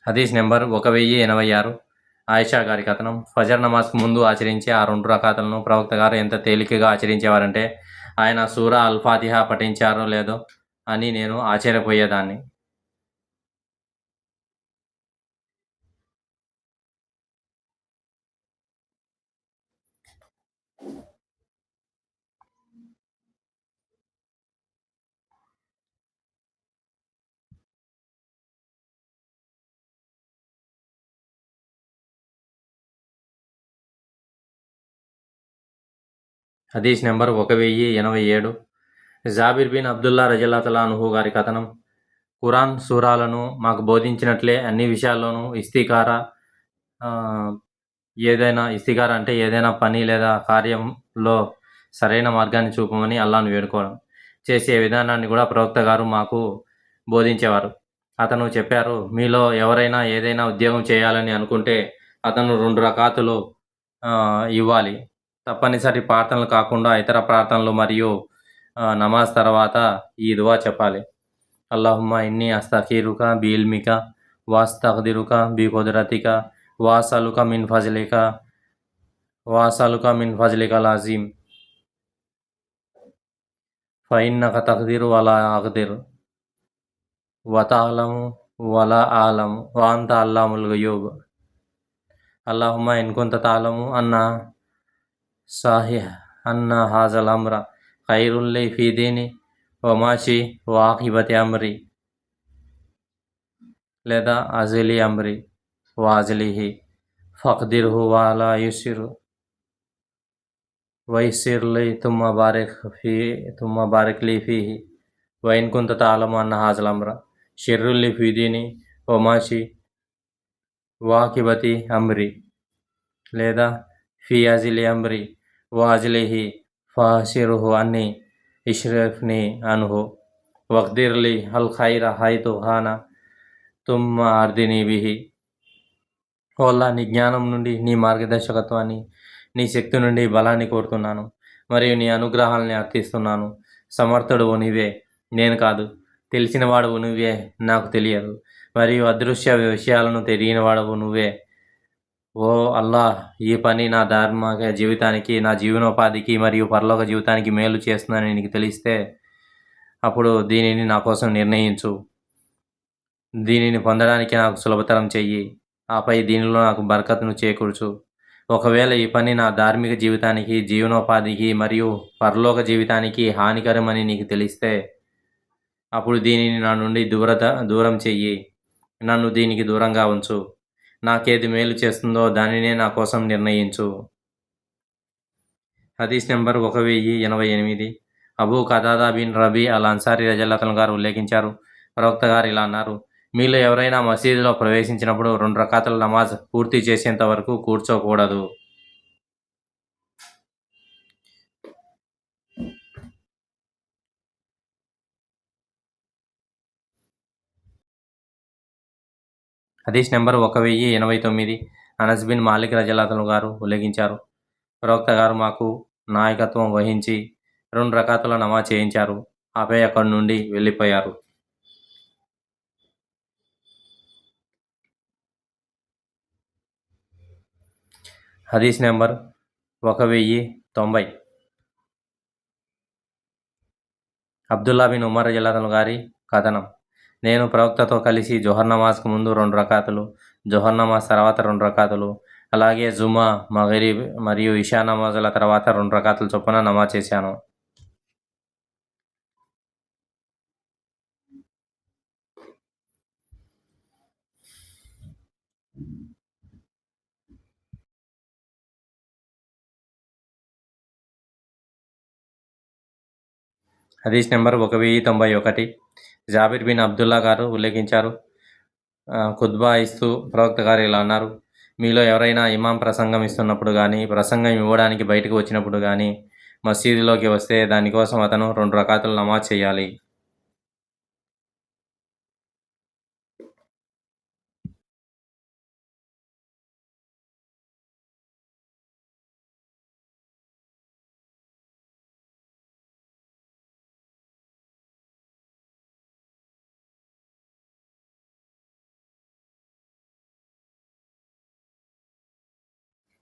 హదీస్ నెంబర్ 1086. ఆయిషా గారి కథనం. ఫజర్ నమాజ్కు ముందు ఆచరించే ఆ 2 రకాతులను ప్రవక్త గారు ఎంత తేలికగా ఆచరించేవారంటే ఆయన సూరా అల్ ఫాతిహా పఠించారో లేదో అని నేను ఆశ్చర్యపోయేదాన్ని. హదీస్ నెంబర్ 1087. జాబిర్ బిన్ అబ్దుల్లా రజల్లాహు అన్హు గారి కథనం. ఖురాన్ సూరాలను మాకు బోధించినట్లే అన్ని విషయాల్లోనూ ఇస్తిఖార అంటే ఏదైనా పని లేదా కార్యంలో సరైన మార్గాన్ని చూపమని అల్లాహ్ను వేడుకోవడం, చేసే విధానాన్ని కూడా ప్రవక్త గారు మాకు బోధించేవారు. అతను చెప్పారు, మీలో ఎవరైనా ఏదైనా ఉద్యోగం చేయాలని అనుకుంటే అతను 2 రకాతులు ఇవ్వాలి. తప్పనిసరి ప్రార్థనలు కాకుండా ఇతర ప్రార్థనలు మరియు నమాజ్ తర్వాత ఈ దువా చెప్పాలి. అల్లాహుమ్మా ఇన్నీ అస్తఖీరుక బి ఇల్మిక వాస్తఖదిరుక బి కుదరతిక వాసలుక మిన్ ఫజ్లిక లాజీమ్ ఫఇన్నక తఖ్దిరు వలా అఖ్దిర్ వతఅలము వలా ఆలము వఅంత అల్లాముల్ గుయూబ్. అల్లాహుమ్మా ఇన్ కున్త తఅలము అన్న హాజల్ అమ్ర ఖైరుల్ లీ ఫీ దీని వమాషి వాఖిబతి అమ్రి లేదా అజిలి అమ్రి వాజిలిహి ఫఖ్దిర్హు వాలా యుసిరు వైసిర్ లీ తుమ్మ బారిక్ లీ ఫీహి వైన్ కుంత తాలము అన్న హాజల్ అమ్ర షిర్రుల్ లీ ఫీ దీని వమాషి వాకిబతి అమ్రి లేదా ఫీ అజిలి అమ్రి వాజిలిహి ఫాషిరుహు అన్ని ఇష్రఫ్ని అన్హు వఖ్దిర్లి అల్ ఖైర హైతు హానా తుమ్మ అర్దిని బిహి. వల్ల నీ జ్ఞానం నుండి, నీ మార్గదర్శకత్వాన్ని, నీ శక్తి నుండి బలాన్ని కోరుతున్నాను మరియు నీ అనుగ్రహాలని అర్థిస్తున్నాను. సమర్థుడువు నీవే, నేను కాదు. తెలిసినవాడవు నువ్వే, నాకు తెలియదు. మరియు అదృశ్య విషయాలను తెలియనివాడవు నువ్వే. ఓ అల్లాహ్, ఈ పని నా ధార్మిక జీవితానికి, నా జీవనోపాధికి మరియు పరలోక జీవితానికి మేలు చేస్తుందని నీకు తెలిస్తే అప్పుడు దీనిని నా కోసం నిర్ణయించు. దీనిని పొందడానికి నాకు సులభతరం చెయ్యి. ఆపై దీనిలో నాకు బర్కత్ను చేకూర్చు. ఒకవేళ ఈ పని నా ధార్మిక జీవితానికి, జీవనోపాధికి మరియు పరలోక జీవితానికి హానికరమని నీకు తెలిస్తే అప్పుడు దీనిని నా నుండి దూరం చెయ్యి. నన్ను దీనికి దూరంగా ఉంచు. నాకేది మేలు చేస్తుందో దానినే నా కోసం నిర్ణయించు. హదీస్ నెంబర్ 1088. అబూ ఖతాదా బిన్ రబీ అల్ అన్సారీ రజల్లాహు గారు ఉల్లేఖించారు. ప్రవక్త గారు ఇలా అన్నారు, మీలో ఎవరైనా మసీదులో ప్రవేశించినప్పుడు 2 రకాతుల నమాజ్ పూర్తి చేసేంత వరకు కూర్చోకూడదు. హదీస్ నెంబర్ 1089. అనస్ బిన్ మాలిక్ రజల్లాహు గారు ఉల్లేఖించారు, ప్రవక్త గారు మాకు నాయకత్వం వహించి 2 రకాతుల నమాజ్ చేయించారు. ఆపై అక్కడి నుండి వెళ్ళిపోయారు. హదీస్ నెంబర్ 1090. అబ్దుల్లా బిన్ ఉమర్ రజల్లాహు గారి కథనం. నేను ప్రవక్తతో కలిసి జొహర్ నమాజ్కు ముందు 2 రకాతులు, జొహర్ నమాజ్ తర్వాత 2 రకాతులు, అలాగే జుమా, మగరిబ్ మరియు ఇషా నమాజుల తర్వాత 2 రకాతుల చొప్పున నమాజ్ చేశాను. హదీస్ నెంబర్ 1091. జాబిర్ బిన్ అబ్దుల్లా గారు ఉల్లేఖించారు, ఖుత్బా ఇస్తూ ప్రవక్త గారు ఇలా అన్నారు, మీలో ఎవరైనా ఇమాం ప్రసంగం ఇస్తున్నప్పుడు కానీ, ప్రసంగం ఇవ్వడానికి బయటకు వచ్చినప్పుడు కానీ మసీదులోకి వస్తే దానికోసం అతను 2 రకాతులు నమాజ్ చేయాలి.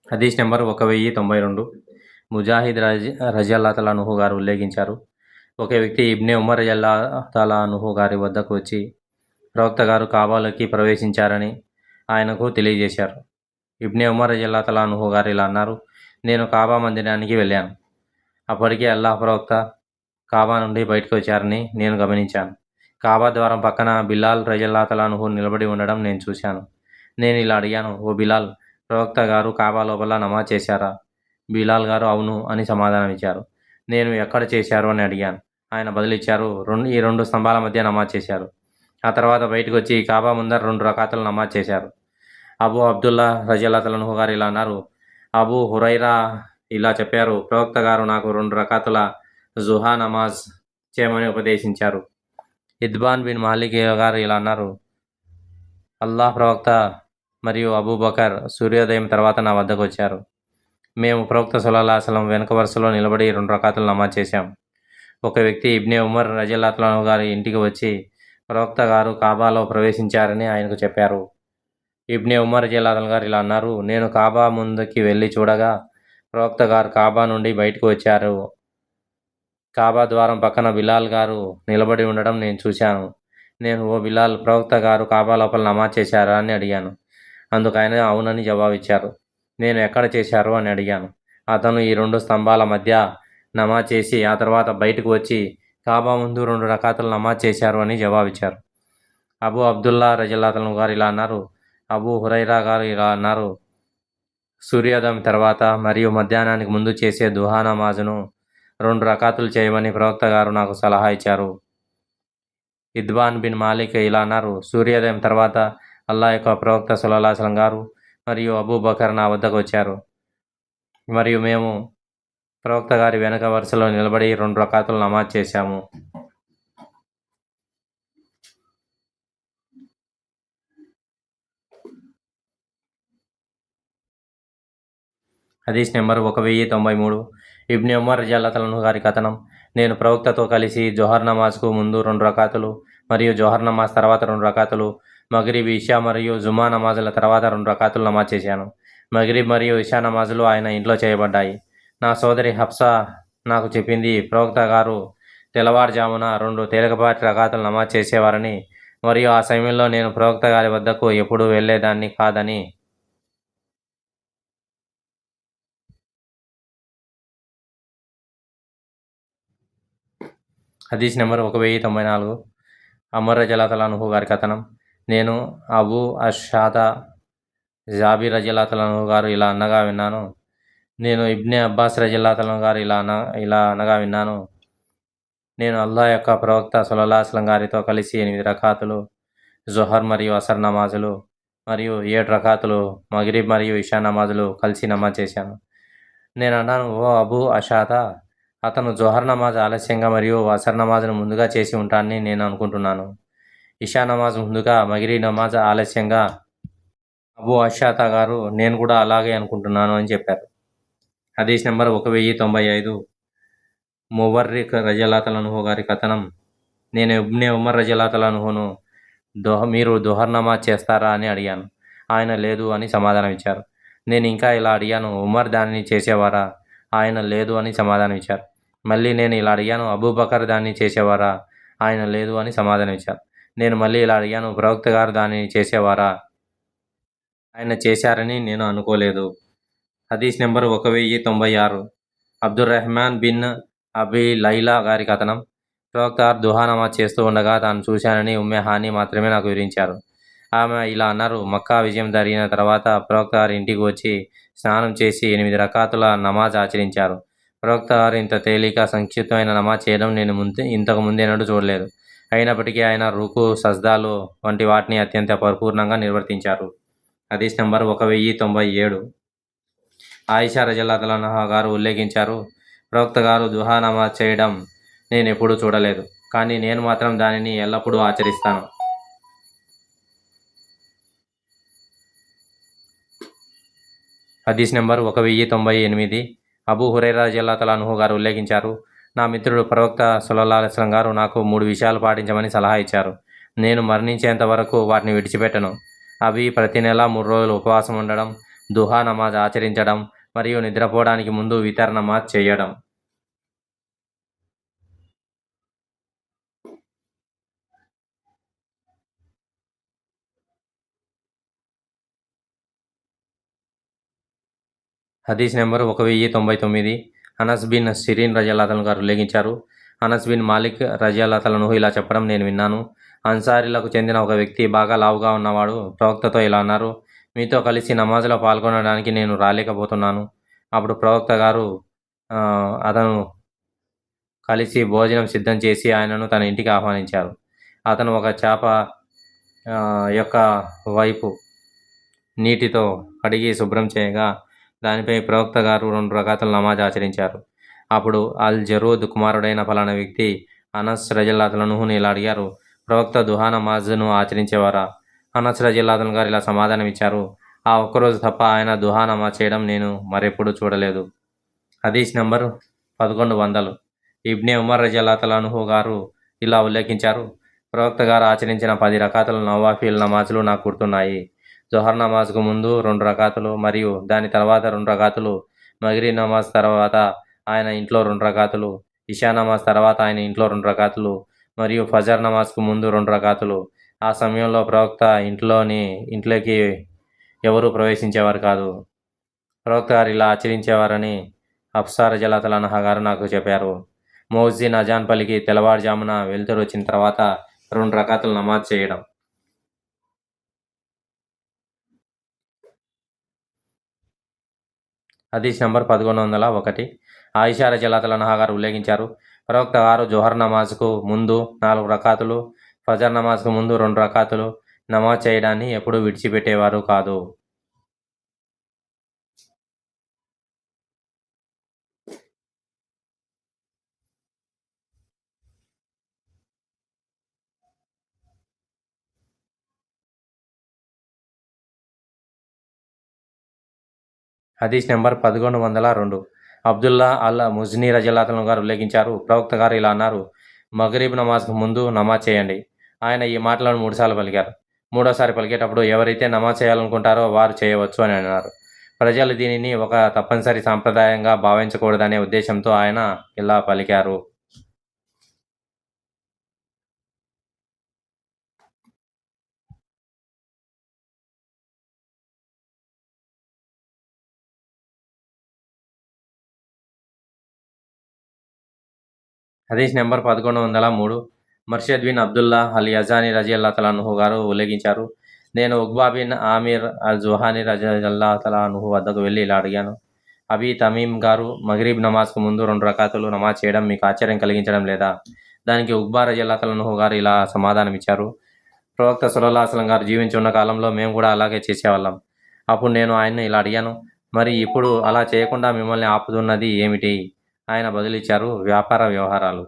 హదీస్ నెంబర్ 1092. ముజాహిద్ రజల్లాహు గారు ఉల్లేఖించారు, ఒక వ్యక్తి ఇబ్నే ఉమర్ రజల్లాహు గారి వద్దకు వచ్చి ప్రవక్త గారు కాబాలోకి ప్రవేశించారని ఆయనకు తెలియజేశారు. ఇబ్నే ఉమర్ రజల్లాహు గారు ఇలా అన్నారు, నేను కాబా మందిరానికి వెళ్ళాను. అప్పటికే అల్లాహ్ ప్రవక్త కాబా నుండి బయటకు వచ్చారని నేను గమనించాను. కాబా ద్వారం పక్కన బిలాల్ రజల్లాహు నిలబడి ఉండడం నేను చూశాను. నేను ఇలా అడిగాను, ఓ బిలాల్, ప్రవక్త గారు కాబా లోపల నమాజ్ చేశారా? బిలాల్ గారు అవును అని సమాధానం ఇచ్చారు. నేను ఎక్కడ చేశారు అని అడిగాను. ఆయన బదులిచ్చారు, ఈ 2 స్తంభాల మధ్య నమాజ్ చేశారు. ఆ తర్వాత బయటకు వచ్చి కాబా ముందర 2 రకాతులు నమాజ్ చేశారు. అబూ అబ్దుల్లా రజల్లాహు గారు ఇలా అన్నారు, అబూ హురైరా ఇలా చెప్పారు, ప్రవక్త గారు నాకు 2 రకాతుల జుహా నమాజ్ చేయమని ఉపదేశించారు. ఇద్బాన్ బిన్ మాలిక్ గారు ఇలా అన్నారు, అల్లాహ్ ప్రవక్త మరియు అబూబకర్ సూర్యోదయం తర్వాత నా వద్దకు వచ్చారు. మేము ప్రవక్త సల్లల్లాహు అలైహి వసల్లం వెనుక వరుసలో నిలబడి 2 రకాతులు నమాజ్ చేశాం. ఒక వ్యక్తి ఇబ్నే ఉమర్ రజల్లాహు గారి ఇంటికి వచ్చి ప్రవక్త గారు కాబాలో ప్రవేశించారని ఆయనకు చెప్పారు. ఇబ్నే ఉమర్ రజల్లాహు గారు ఇలా అన్నారు, నేను కాబా ముందుకి వెళ్ళి చూడగా ప్రవక్త గారు కాబా నుండి బయటకు వచ్చారు. కాబా ద్వారం పక్కన బిలాల్ గారు నిలబడి ఉండడం నేను చూశాను. నేను, ఓ బిలాల్, ప్రవక్త గారు కాబా లోపల నమాజ్ చేశారా అని అడిగాను. అందుకు ఆయన అవునని జవాబిచ్చారు. నేను ఎక్కడ చేశారు అని అడిగాను. అతను ఈ 2 స్తంభాల మధ్య నమాజ్ చేసి ఆ తర్వాత బయటకు వచ్చి కాబా ముందు 2 రకాతులు నమాజ్ చేశారు అని జవాబిచ్చారు. అబూ అబ్దుల్లా రజల్లాహు గారు ఇలా అన్నారు, అబూ హురైరా గారు ఇలా అన్నారు, సూర్యోదయం తర్వాత మరియు మధ్యాహ్నానికి ముందు చేసే దుహా నమాజును 2 రకాతులు చేయమని ప్రవక్త గారు నాకు సలహా ఇచ్చారు. ఇద్బాన్ బిన్ మాలిక్ ఇలా అన్నారు, సూర్యోదయం తర్వాత అల్లాహ్ యొక్క ప్రవక్త సల్లల్లాహు అలైహి వసల్లం గారు మరియు అబూబకర్ నా వద్దకు వచ్చారు మరియు మేము ప్రవక్త గారి వెనక వరుసలో నిలబడి 2 రకాతులు నమాజ్ చేశాము. హదీస్ నెంబర్ 1093. ఇబ్నే ఉమర్ రజల్లాహు గారి కథనం. నేను ప్రవక్తతో కలిసి జొహర్ నమాజ్కు ముందు 2 రకాతులు మరియు జొహర్ నమాజ్ తర్వాత 2 రకాతులు, మగరిబ్, ఇషా మరియు జుమా నమాజుల తర్వాత 2 రకాతులు నమాజ్ చేశాను. మగరిబ్ మరియు ఇషా నమాజులు ఆయన ఇంట్లో చేయబడ్డాయి. నా సోదరి హఫ్సా నాకు చెప్పింది, ప్రవక్త గారు తెల్లవారుజామున 2 తేలికపాటి రకాతులు నమాజ్ చేసేవారని మరియు ఆ సమయంలో నేను ప్రవక్త గారి వద్దకు ఎప్పుడూ వెళ్ళేదాన్ని కాదని. హదీస్ నెంబర్ 1094. అమర్ రజల్లాహు గారి కథనం. నేను అబూ అషాదా జాబిర్ రజల్లాహు గారు ఇలా అనగా విన్నాను. నేను ఇబ్నే అబ్బాస్ రజల్లాహు గారు ఇలా అనగా విన్నాను. నేను అల్లాహ్ యొక్క ప్రవక్త సల్లల్లాహు అలైహి వసల్లం గారితో కలిసి 8 రకాతులు జొహర్ మరియు అసర్ నమాజులు మరియు 7 రకాతులు మగరిబ్ మరియు ఇషా నమాజులు కలిసి నమాజ్ చేశాను. నేను అన్నాను, ఓ అబూ అషాదా, అతను జొహర్ నమాజ్ ఆలస్యంగా మరియు అసర్ నమాజ్ను ముందుగా చేసి ఉంటానని నేను అనుకుంటున్నాను. ఇషా నమాజ్ ముందుగా, మగరిబ్ నమాజ్ ఆలస్యంగా అబూ అషాతా గారు నేను కూడా అలాగే అనుకుంటున్నాను అని చెప్పారు. హదీస్ నెంబర్ 1095 మువర్రిక్ రజల్లాహు గారి కథనం. నేను ఇబ్నే ఉమర్ రజల్లాహును మీరు దుహర్ నమాజ్ చేస్తారా అని అడిగాను. ఆయన లేదు అని సమాధానం ఇచ్చారు. నేను ఇంకా ఇలా అడిగాను, ఉమర్ దానిని చేసేవారా? ఆయన లేదు అని సమాధానం ఇచ్చారు. మళ్ళీ నేను ఇలా అడిగాను, అబూబకర్ దాన్ని చేసేవారా? ఆయన లేదు అని సమాధానం ఇచ్చారు. నేను మళ్ళీ ఇలా అడిగాను, ప్రవక్త గారు దానిని చేసేవారా? ఆయన చేశారని నేను అనుకోలేదు. హదీస్ number 1096 Abdurrahman bin Abi Laila గారి కథనం. ప్రవక్త గారు దుహా నమాజ్ చేస్తూ ఉండగా తాను చూశానని ఉమ్మే హాని మాత్రమే నాకు వివరించారు. ఆమె ఇలా అన్నారు, మక్కా విజయం జరిగిన తర్వాత ప్రవక్త గారి ఇంటికి వచ్చి స్నానం చేసి 8 రకాతుల నమాజ్ ఆచరించారు. ప్రవక్త గారు ఇంత తేలిక సంక్షిప్తమైన నమాజ్ చేయడం నేను ఇంతకు ముందేనడు చూడలేదు. అయినప్పటికీ ఆయన రుకు సజ్దాలు వంటి వాటిని అత్యంత పరిపూర్ణంగా నిర్వర్తించారు. హదీస్ నెంబర్ 1097 ఆయిషా రజల్లాహు అన్హా గారు ఉల్లేఖించారు, ప్రవక్త గారు దుహా నమాజ్ చేయడం నేను ఎప్పుడూ చూడలేదు, కానీ నేను మాత్రం దానిని ఎల్లప్పుడూ ఆచరిస్తాను. హదీస్ నెంబర్ 1098 అబూ హురైరా రజల్లాహు అన్హు గారు ఉల్లేఖించారు, నా మిత్రుడు ప్రవక్త సల్లల్లాహు అలైహి వసల్లం గారు నాకు 3 విషయాలు పాటించమని సలహా ఇచ్చారు. నేను మరణించేంత వరకు వాటిని విడిచిపెట్టను. అవి ప్రతి నెల 3 రోజులు ఉపవాసం ఉండడం, దుహా నమాజ్ ఆచరించడం మరియు నిద్రపోవడానికి ముందు వితర్ నమాజ్ చేయడం. హదీస్ నెంబర్ 1099 అనస్ బిన్ సిరీన్ రజల్లాహు గారు ఉల్లేఖించారు, అనస్ బిన్ మాలిక్ రజల్లాహు ఇలా చెప్పడం నేను విన్నాను. అన్సారీలకు చెందిన ఒక వ్యక్తి బాగా లావుగా ఉన్నవాడు ప్రవక్తతో ఇలా అన్నారు, మీతో కలిసి నమాజ్లో పాల్గొనడానికి నేను రాలేకపోతున్నాను. అప్పుడు ప్రవక్త గారు అతను కలిసి భోజనం సిద్ధం చేసి ఆయనను తన ఇంటికి ఆహ్వానించారు. అతను ఒక చేప యొక్క వైపు నీటితో కడిగి శుభ్రం చేయగా దానిపై ప్రవక్త గారు 2 రకాతుల నమాజ్ ఆచరించారు. అప్పుడు అల్ జరూద్ కుమారుడైన ఫలానా వ్యక్తి అనస్ రజల్లాహు అన్హును ఇలా అడిగారు, ప్రవక్త దుహా నమాజ్ను ఆచరించేవారా? అనస్ రజల్లాహు గారు ఇలా సమాధానం ఇచ్చారు, ఆ ఒక్కరోజు తప్ప ఆయన దుహా నమాజ్ చేయడం నేను మరెప్పుడూ చూడలేదు. హదీస్ నంబర్ 1100 ఇబ్నే ఉమర్ రజల్లాహు అన్హు గారు ఇలా ఉల్లేఖించారు, ప్రవక్త గారు ఆచరించిన 10 రకాతుల నవాఫిల్ నమాజులు నాకు గుర్తున్నాయి. జొహర్ నమాజ్కు ముందు 2 రకాతులు మరియు దాని తర్వాత 2 రకాతులు, మగ్రిబ్ నమాజ్ తర్వాత ఆయన ఇంట్లో 2 రకాతులు, ఇషా నమాజ్ తర్వాత ఆయన ఇంట్లో 2 రకాతులు మరియు ఫజర్ నమాజ్కు ముందు 2 రకాతులు. ఆ సమయంలో ప్రవక్త ఇంట్లోకి ఎవరూ ప్రవేశించేవారు కాదు. ప్రవక్త గారు ఇలా ఆచరించేవారని హఫ్సా రజల్లాహు అన్హా గారు నాకు చెప్పారు. ముఅజ్జిన్ అజాన్ పలికి తెల్లవారుజామున వెలుతురు వచ్చిన తర్వాత 2 రకాతులు నమాజ్ చేయడం. హదీస్ నంబర్ 1101 ఆయిషా రజల్లాహు అన్హా గారు ఉల్లేఖించారు, ప్రవక్త గారు జొహర్ నమాజ్కు ముందు 4 రకాతులు, ఫజర్ నమాజ్కు ముందు 2 రకాతులు నమాజ్ చేయడాన్ని ఎప్పుడూ విడిచిపెట్టేవారు కాదు. హదీస్ నెంబర్ 1102 అబ్దుల్లా అల్ ముజ్నీ రజల్లాహు గారు ఉల్లేఖించారు, ప్రవక్త గారు ఇలా అన్నారు, మగ్రిబ్ నమాజ్కు ముందు నమాజ్ చేయండి. ఆయన ఈ మాటలను 3 సార్లు పలికారు. మూడోసారి పలికేటప్పుడు ఎవరైతే నమాజ్ చేయాలనుకుంటారో వారు చేయవచ్చు అని అన్నారు. ప్రజలు దీనిని ఒక తప్పనిసరి సాంప్రదాయంగా భావించకూడదనే ఉద్దేశంతో ఆయన ఇలా పలికారు. హదీస్ నెంబర్ 1103 మర్షద్ బిన్ అబ్దుల్లా అల్ యజానీ రజియల్లాహు అన్హు గారు ఉల్లేఖించారు, నేను ఉక్బా బిన్ ఆమిర్ అల్ జుహానీ రజియల్లాహు అన్హు వద్దకు వెళ్ళి ఇలా అడిగాను, అబీ తమీమ్ గారు మగ్రిబ్ నమాజ్కు ముందు 2 రకాతులు నమాజ్ చేయడం మీకు ఆశ్చర్యం కలిగించడం లేదా? దానికి ఉక్బా రజియల్లాహు అన్హు గారు ఇలా సమాధానం ఇచ్చారు, ప్రవక్త సల్లల్లాహు అలైహి వసల్లం గారు జీవించి ఉన్న కాలంలో మేము కూడా అలాగే చేసేవాళ్ళం. అప్పుడు నేను ఆయన్ని ఇలా అడిగాను, మరి ఇప్పుడు అలా చేయకుండా మిమ్మల్ని ఆపుతున్నది ఏమిటి? ఆయన బదులిచ్చారు, వ్యాపార వ్యవహారాలు.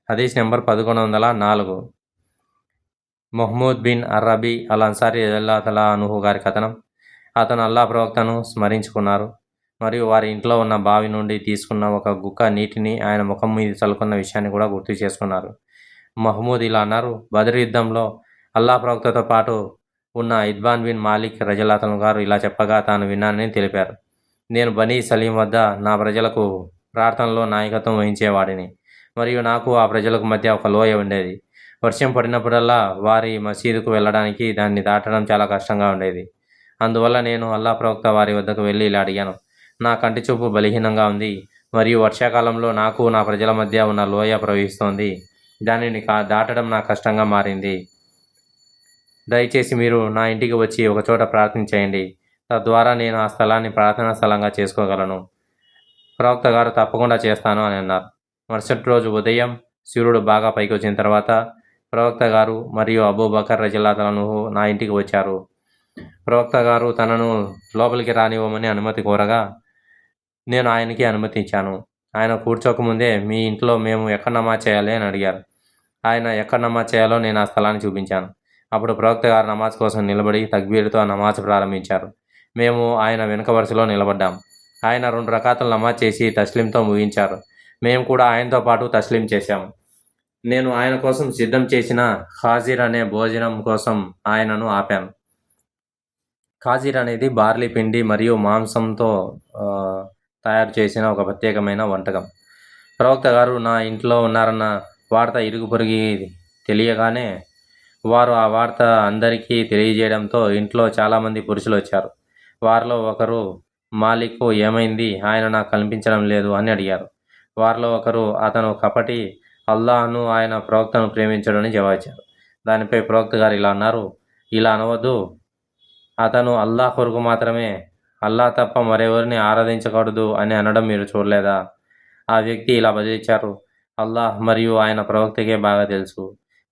హదీస్ నెంబర్ 1104. మొహమ్మద్ బిన్ అర్రబీ అల్ అన్సారీ రలియల్లాహు అన్హు గారి కథనం. అతను అల్లా ప్రవక్తను స్మరించుకున్నారు మరియు వారి ఇంట్లో ఉన్న బావి నుండి తీసుకున్న ఒక గుక్క నీటిని ఆయన ముఖం మీద చల్లుకున్న విషయాన్ని కూడా గుర్తు చేసుకున్నారు. మహమూద్ ఇలా అన్నారు, బదర్ యుద్ధంలో అల్లా ప్రవక్తతో పాటు ఉన్న ఇద్బాన్ బిన్ మాలిక్ రజల్లాహు గారు ఇలా చెప్పగా తాను విన్నానని తెలిపారు. నేను బనీ సలీం వద్ద నా ప్రజలకు ప్రార్థనలో నాయకత్వం వహించేవాడిని మరియు నాకు ఆ ప్రజలకు మధ్య ఒక లోయ ఉండేది. వర్షం పడినప్పుడల్లా వారి మసీదుకు వెళ్ళడానికి దాన్ని దాటడం చాలా కష్టంగా ఉండేది. అందువల్ల నేను అల్లా ప్రవక్త వారి వద్దకు వెళ్ళి ఇలా అడిగాను, నా కంటి చూపు బలహీనంగా ఉంది మరియు వర్షాకాలంలో నాకు నా ప్రజల మధ్య ఉన్న లోయ ప్రవహిస్తోంది. దానిని దాటడం నాకు కష్టంగా మారింది. దయచేసి మీరు నా ఇంటికి వచ్చి ఒకచోట ప్రార్థన చేయండి, తద్వారా నేను ఆ స్థలాన్ని ప్రార్థనా స్థలంగా చేసుకోగలను. ప్రవక్త గారు తప్పకుండా చేస్తాను అని అన్నారు. మరుసటి రోజు ఉదయం సూర్యుడు బాగా పైకి వచ్చిన తర్వాత ప్రవక్త గారు మరియు అబూబకర్ రజల్లాహు అన్హు నా ఇంటికి వచ్చారు. ప్రవక్త గారు తనను లోపలికి రానివ్వమని అనుమతి కోరగా నేను ఆయనకి అనుమతి ఇచ్చాను. ఆయన కూర్చోకముందే మీ ఇంట్లో మేము ఎక్కడ నమాజ్ చేయాలి అని అడిగారు. ఆయన ఎక్కడ నమాజ్ చేయాలో నేను ఆ స్థలాన్ని చూపించాను. అప్పుడు ప్రవక్త గారు నమాజ్ కోసం నిలబడి తక్బీర్తో నమాజ్ ప్రారంభించారు. మేము ఆయన వెనుక వరుసలో నిలబడ్డాం. ఆయన 2 రకాతులు నమాజ్ చేసి తస్లీంతో ముగించారు. మేము కూడా ఆయనతో పాటు తస్లీం చేశాము. నేను ఆయన కోసం సిద్ధం చేసిన ఖాజీర్ అనే భోజనం కోసం ఆయనను ఆపాను. ఖాజీర్ అనేది బార్లీ పిండి మరియు మాంసంతో తయారు చేసిన ఒక ప్రత్యేకమైన వంటకం. ప్రవక్త గారు నా ఇంట్లో ఉన్నారన్న వార్త ఇరుగు పొరుగు తెలియగానే వారు ఆ వార్త అందరికీ తెలియజేయడంతో ఇంట్లో చాలామంది పురుషులు వచ్చారు. వారిలో ఒకరు, మాలిక్కు ఏమైంది, ఆయన నాకు కనిపించడం లేదు అని అడిగారు. వారిలో ఒకరు, అతను కపటి, అల్లాహ్ను ఆయన ప్రవక్తను ప్రేమించడని జవాబిచ్చారు. దానిపై ప్రవక్త గారు ఇలా అన్నారు, ఇలా అనవద్దు, అతను అల్లాహ్ కొరకు మాత్రమే, అల్లాహ్ తప్ప మరెవరిని ఆరాధించకూడదు అని అనడం మీరు చూడలేదా? ఆ వ్యక్తి ఇలా బదిలిచ్చారు, అల్లాహ్ మరియు ఆయన ప్రవక్తకే బాగా తెలుసు,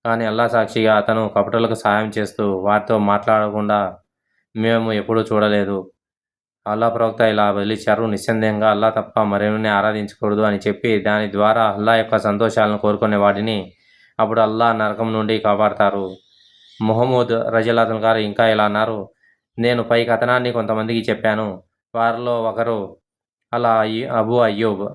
కానీ అల్లాహ్ సాక్షిగా అతను కపటులకు సహాయం చేస్తూ వారితో మాట్లాడకుండా మేము ఎప్పుడూ చూడలేదు. అల్లాహ్ ప్రవక్త ఇలా బదిలిచ్చారు, నిస్సందేహంగా అల్లాహ్ తప్ప మరెవరిని ఆరాధించకూడదు అని చెప్పి దాని ద్వారా అల్లాహ్ యొక్క సంతోషాలను కోరుకునే వాడిని అప్పుడు అల్లాహ్ నరకం నుండి కాపాడతారు. ముహమ్మద్ రజల్లాహు గారు ఇంకా ఇలా అన్నారు, నేను పై కథనాన్ని కొంతమందికి చెప్పాను. వారిలో ఒకరు అబూ అయ్యూబ్.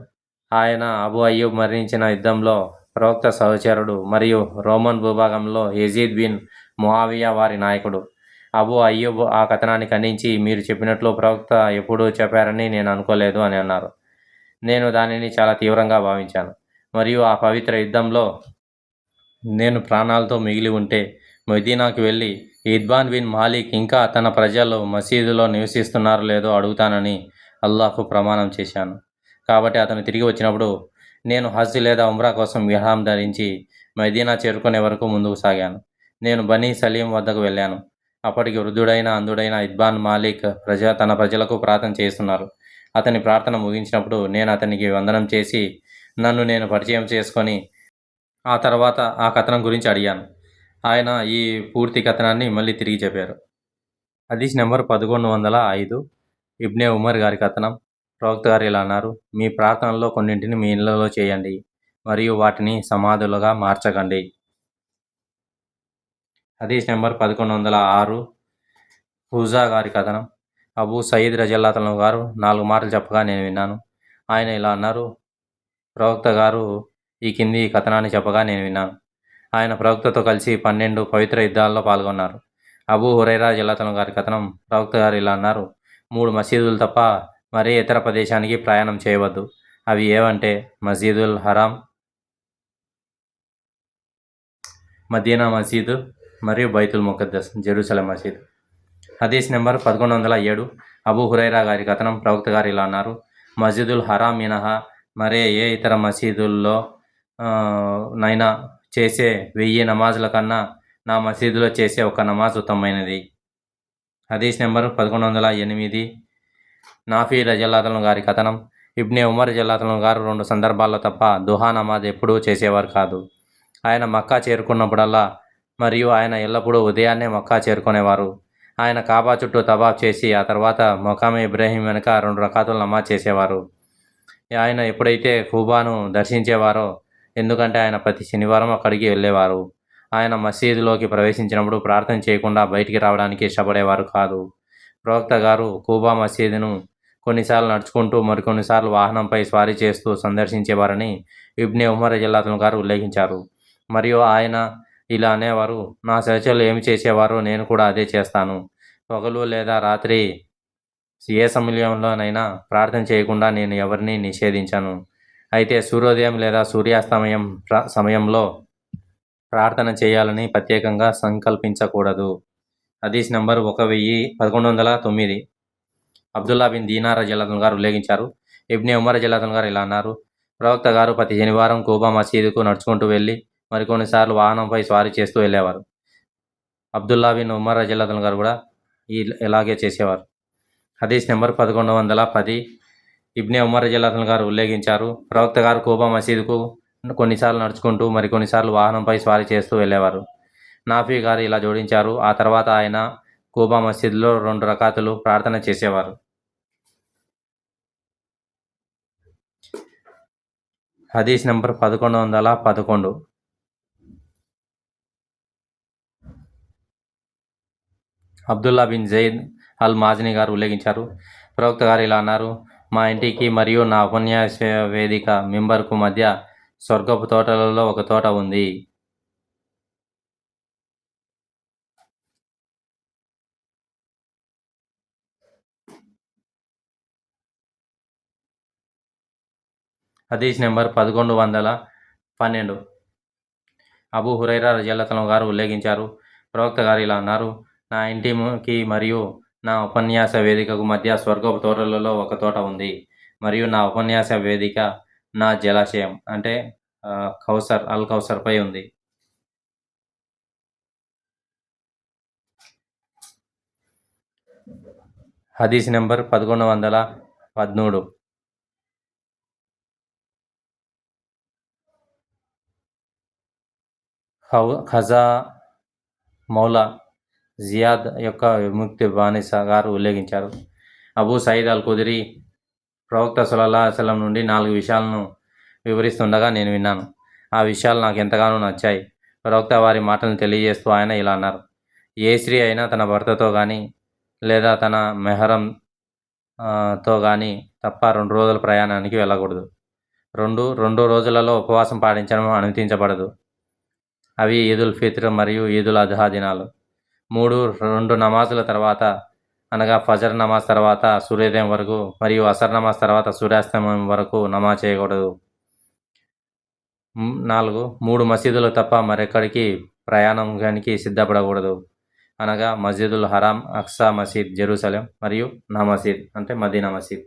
ఆయన అబూ అయ్యూబ్ మరణించిన యుద్ధంలో ప్రవక్త సహచరుడు మరియు రోమన్ భూభాగంలో యజీద్ బిన్ ముఆవియా వారి నాయకుడు. అబూ అయ్యూబ్ ఆ కథనాన్ని ఖండించి, మీరు చెప్పినట్లు ప్రవక్త ఎప్పుడూ చెప్పారని నేను అనుకోలేదు అని అన్నారు. నేను దానిని చాలా తీవ్రంగా భావించాను మరియు ఆ పవిత్ర యుద్ధంలో నేను ప్రాణాలతో మిగిలి ఉంటే మదీనాకు వెళ్ళి ఇద్బాన్ బిన్ మాలిక్ ఇంకా తన ప్రజలు మసీదులో నివసిస్తున్నారో లేదో అడుగుతానని అల్లాహ్కు ప్రమాణం చేశాను. కాబట్టి అతను తిరిగి వచ్చినప్పుడు నేను హజ్ లేదా ఉమ్రా కోసం ఇహ్రాం ధరించి మదీనా చేరుకునే వరకు ముందుకు సాగాను. నేను బనీ సలీం వద్దకు వెళ్ళాను. అప్పటికి వృద్ధుడైన అంధుడైన ఇద్బాన్ మాలిక్ తన ప్రజలకు ప్రార్థన చేస్తున్నారు. అతని ప్రార్థన ముగించినప్పుడు నేను అతనికి వందనం చేసి నన్ను నేను పరిచయం చేసుకొని ఆ తర్వాత ఆ కథనం గురించి అడిగాను. ఆయన ఈ పూర్తి కథనాన్ని మళ్ళీ తిరిగి చెప్పారు. హదీస్ నెంబర్ 1105. ఇబ్నే ఉమర్ గారి కథనం. ప్రవక్త గారు ఇలా అన్నారు, మీ ప్రార్థనలో కొన్నింటిని మీ ఇళ్లలో చేయండి మరియు వాటిని సమాధులుగా మార్చకండి. హదీస్ నెంబర్ 1106. హుజా గారి కథనం. అబూ సయీద్ రజల్లాహు గారు 4 మాటలు చెప్పగా నేను విన్నాను. ఆయన ఇలా అన్నారు, ప్రవక్త గారు ఈ కింది కథనాన్ని చెప్పగా నేను విన్నాను. ఆయన ప్రవక్తతో కలిసి 12 పవిత్ర యుద్ధాల్లో పాల్గొన్నారు. అబూ హురైరా రజల్లాహు గారి కథనం. ప్రవక్త గారు ఇలా అన్నారు, 3 మసీదులు తప్ప మరే ఇతర ప్రదేశానికి ప్రయాణం చేయవద్దు. అవి ఏవంటే మస్జిదుల్ హరాం, మదీనా మసీదు మరియు బైతుల్ ముఖద్దస్, జెరూసలేం మసీదు. హదీస్ నెంబర్ 1107. అబూ హురైరా గారి కథనం. ప్రవక్త గారు ఇలా అన్నారు, మస్జిదుల్ హరాం మినహా మరే ఏ ఇతర మసీదుల్లో నైనా చేసే 1000 నమాజుల కన్నా నా మసీదులో చేసే ఒక నమాజ్ ఉత్తమమైనది. హదీస్ నెంబర్ 1108. నాఫీ రజల్లాహు గారి కథనం. ఇబ్నే ఉమర్ రజల్లాహు గారు 2 సందర్భాల్లో తప్ప దుహా నమాజ్ ఎప్పుడూ చేసేవారు కాదు. ఆయన మక్కా చేరుకున్నప్పుడల్లా మరియు ఆయన ఎల్లప్పుడూ ఉదయాన్నే మక్కా చేరుకునేవారు. ఆయన కాబా చుట్టూ తవాఫ్ చేసి ఆ తర్వాత మకామే ఇబ్రాహీం వెనుక 2 రకాతులు నమాజ్ చేసేవారు. ఆయన ఎప్పుడైతే ఖుబాను దర్శించేవారో ఎందుకంటే ఆయన ప్రతి శనివారం అక్కడికి వెళ్ళేవారు. ఆయన మసీదులోకి ప్రవేశించినప్పుడు ప్రార్థన చేయకుండా బయటికి రావడానికి ఇష్టపడేవారు కాదు. ప్రవక్త గారు కూబా మసీదును కొన్నిసార్లు నడుచుకుంటూ మరికొన్నిసార్లు వాహనంపై స్వారీ చేస్తూ సందర్శించేవారని ఇబ్నే ఉమర్ రజియల్లాహు గారు ఉల్లేఖించారు. మరియు ఆయన ఇలా అనేవారు, నా సహచరులు ఏమి చేసేవారో నేను కూడా అదే చేస్తాను. పగలు లేదా రాత్రి ఏ సమయంలోనైనా ప్రార్థన చేయకుండా నేను ఎవరిని నిషేధించను. అయితే సూర్యోదయం లేదా సూర్యాస్తమయం సమయంలో ప్రార్థన చేయాలని ప్రత్యేకంగా సంకల్పించకూడదు. హదీస్ నంబర్ 1109. అబ్దుల్లా బిన్ దీనార్ రజియల్లాహు గారు ఉల్లేఖించారు. ఇబ్నే ఉమర్ రజియల్లాహు గారు ఇలా అన్నారు, ప్రవక్త గారు ప్రతి శనివారం కూబా మసీదుకు నడుచుకుంటూ వెళ్ళి మరికొన్నిసార్లు వాహనంపై స్వారీ చేస్తూ వెళ్ళేవారు. అబ్దుల్లా బిన్ ఉమర్ రజియల్లాహు గారు కూడా ఇలాగే చేసేవారు. హదీస్ నెంబర్ 1110. ఇబ్నే ఉమర్ రజియల్లాహు గారు ఉల్లేఖించారు, ప్రవక్త గారు కూబా మసీదుకు కొన్నిసార్లు నడుచుకుంటూ మరికొన్నిసార్లు వాహనంపై స్వారీ చేస్తూ వెళ్ళేవారు. నాఫీ గారు ఇలా జోడించారు, ఆ తర్వాత ఆయన కూబా మసీదులో 2 రకాతులు ప్రార్థన చేసేవారు. హదీస్ నెంబర్ 1111. అబ్దుల్లా బిన్ జైద్ అల్ మాజ్ని గారు ఉల్లేఖించారు, ప్రవక్త గారు ఇలా అన్నారు, మా ఇంటికి మరియు నా ఉపన్యాస వేదిక మింబర్కు మధ్య స్వర్గపు తోటలలో ఒక తోట ఉంది. హదీస్ నెంబర్ 1112. అబూ హురైరా రజియల్లాహు గారు ఉల్లేఖించారు, ప్రవక్త గారు ఇలా అన్నారు, నా ఇంటికి మరియు నా ఉపన్యాస వేదికకు మధ్య స్వర్గపు తోటలలో ఒక తోట ఉంది మరియు నా ఉపన్యాస వేదిక నా జలాశయం అంటే అల్ కౌసర్పై ఉంది. హదీస్ నెంబర్ 1113. ఖజా మౌలా జియాద్ యొక్క విముక్తి బానిస గారు ఉల్లేఖించారు, అబూ సయీద్ అల్ ఖుదరీ ప్రవక్త సల్లల్లాహు అలైహి వసల్లం నుండి 4 విషయాలను వివరిస్తుండగా నేను విన్నాను. ఆ విషయాలు నాకు ఎంతగానో నచ్చాయి. ప్రవక్త వారి మాటలను తెలియజేస్తూ ఆయన ఇలా అన్నారు, ఏ స్త్రీ అయినా తన భర్తతో కానీ లేదా తన మెహరం తో కానీ తప్ప 2 రోజుల ప్రయాణానికి వెళ్ళకూడదు. 2 రోజులలో ఉపవాసం పాటించడం అనుమతించబడదు. అవి ఈదుల్ ఫిత్ర్ మరియు ఈదుల్ అద్హా దినాలు. 2 నమాజుల తర్వాత అనగా ఫజర్ నమాజ్ తర్వాత సూర్యోదయం వరకు మరియు అసర్ నమాజ్ తర్వాత సూర్యాస్తమయం వరకు నమాజ్ చేయకూడదు. 4 3 మసీదులు తప్ప మరెక్కడికి ప్రయాణానికి సిద్ధపడకూడదు. అనగా మస్జిదుల్ హరాం, అక్సా మసీద్ జెరూసలేం మరియు నా మసీద్ అంటే మదీనా మసీద్.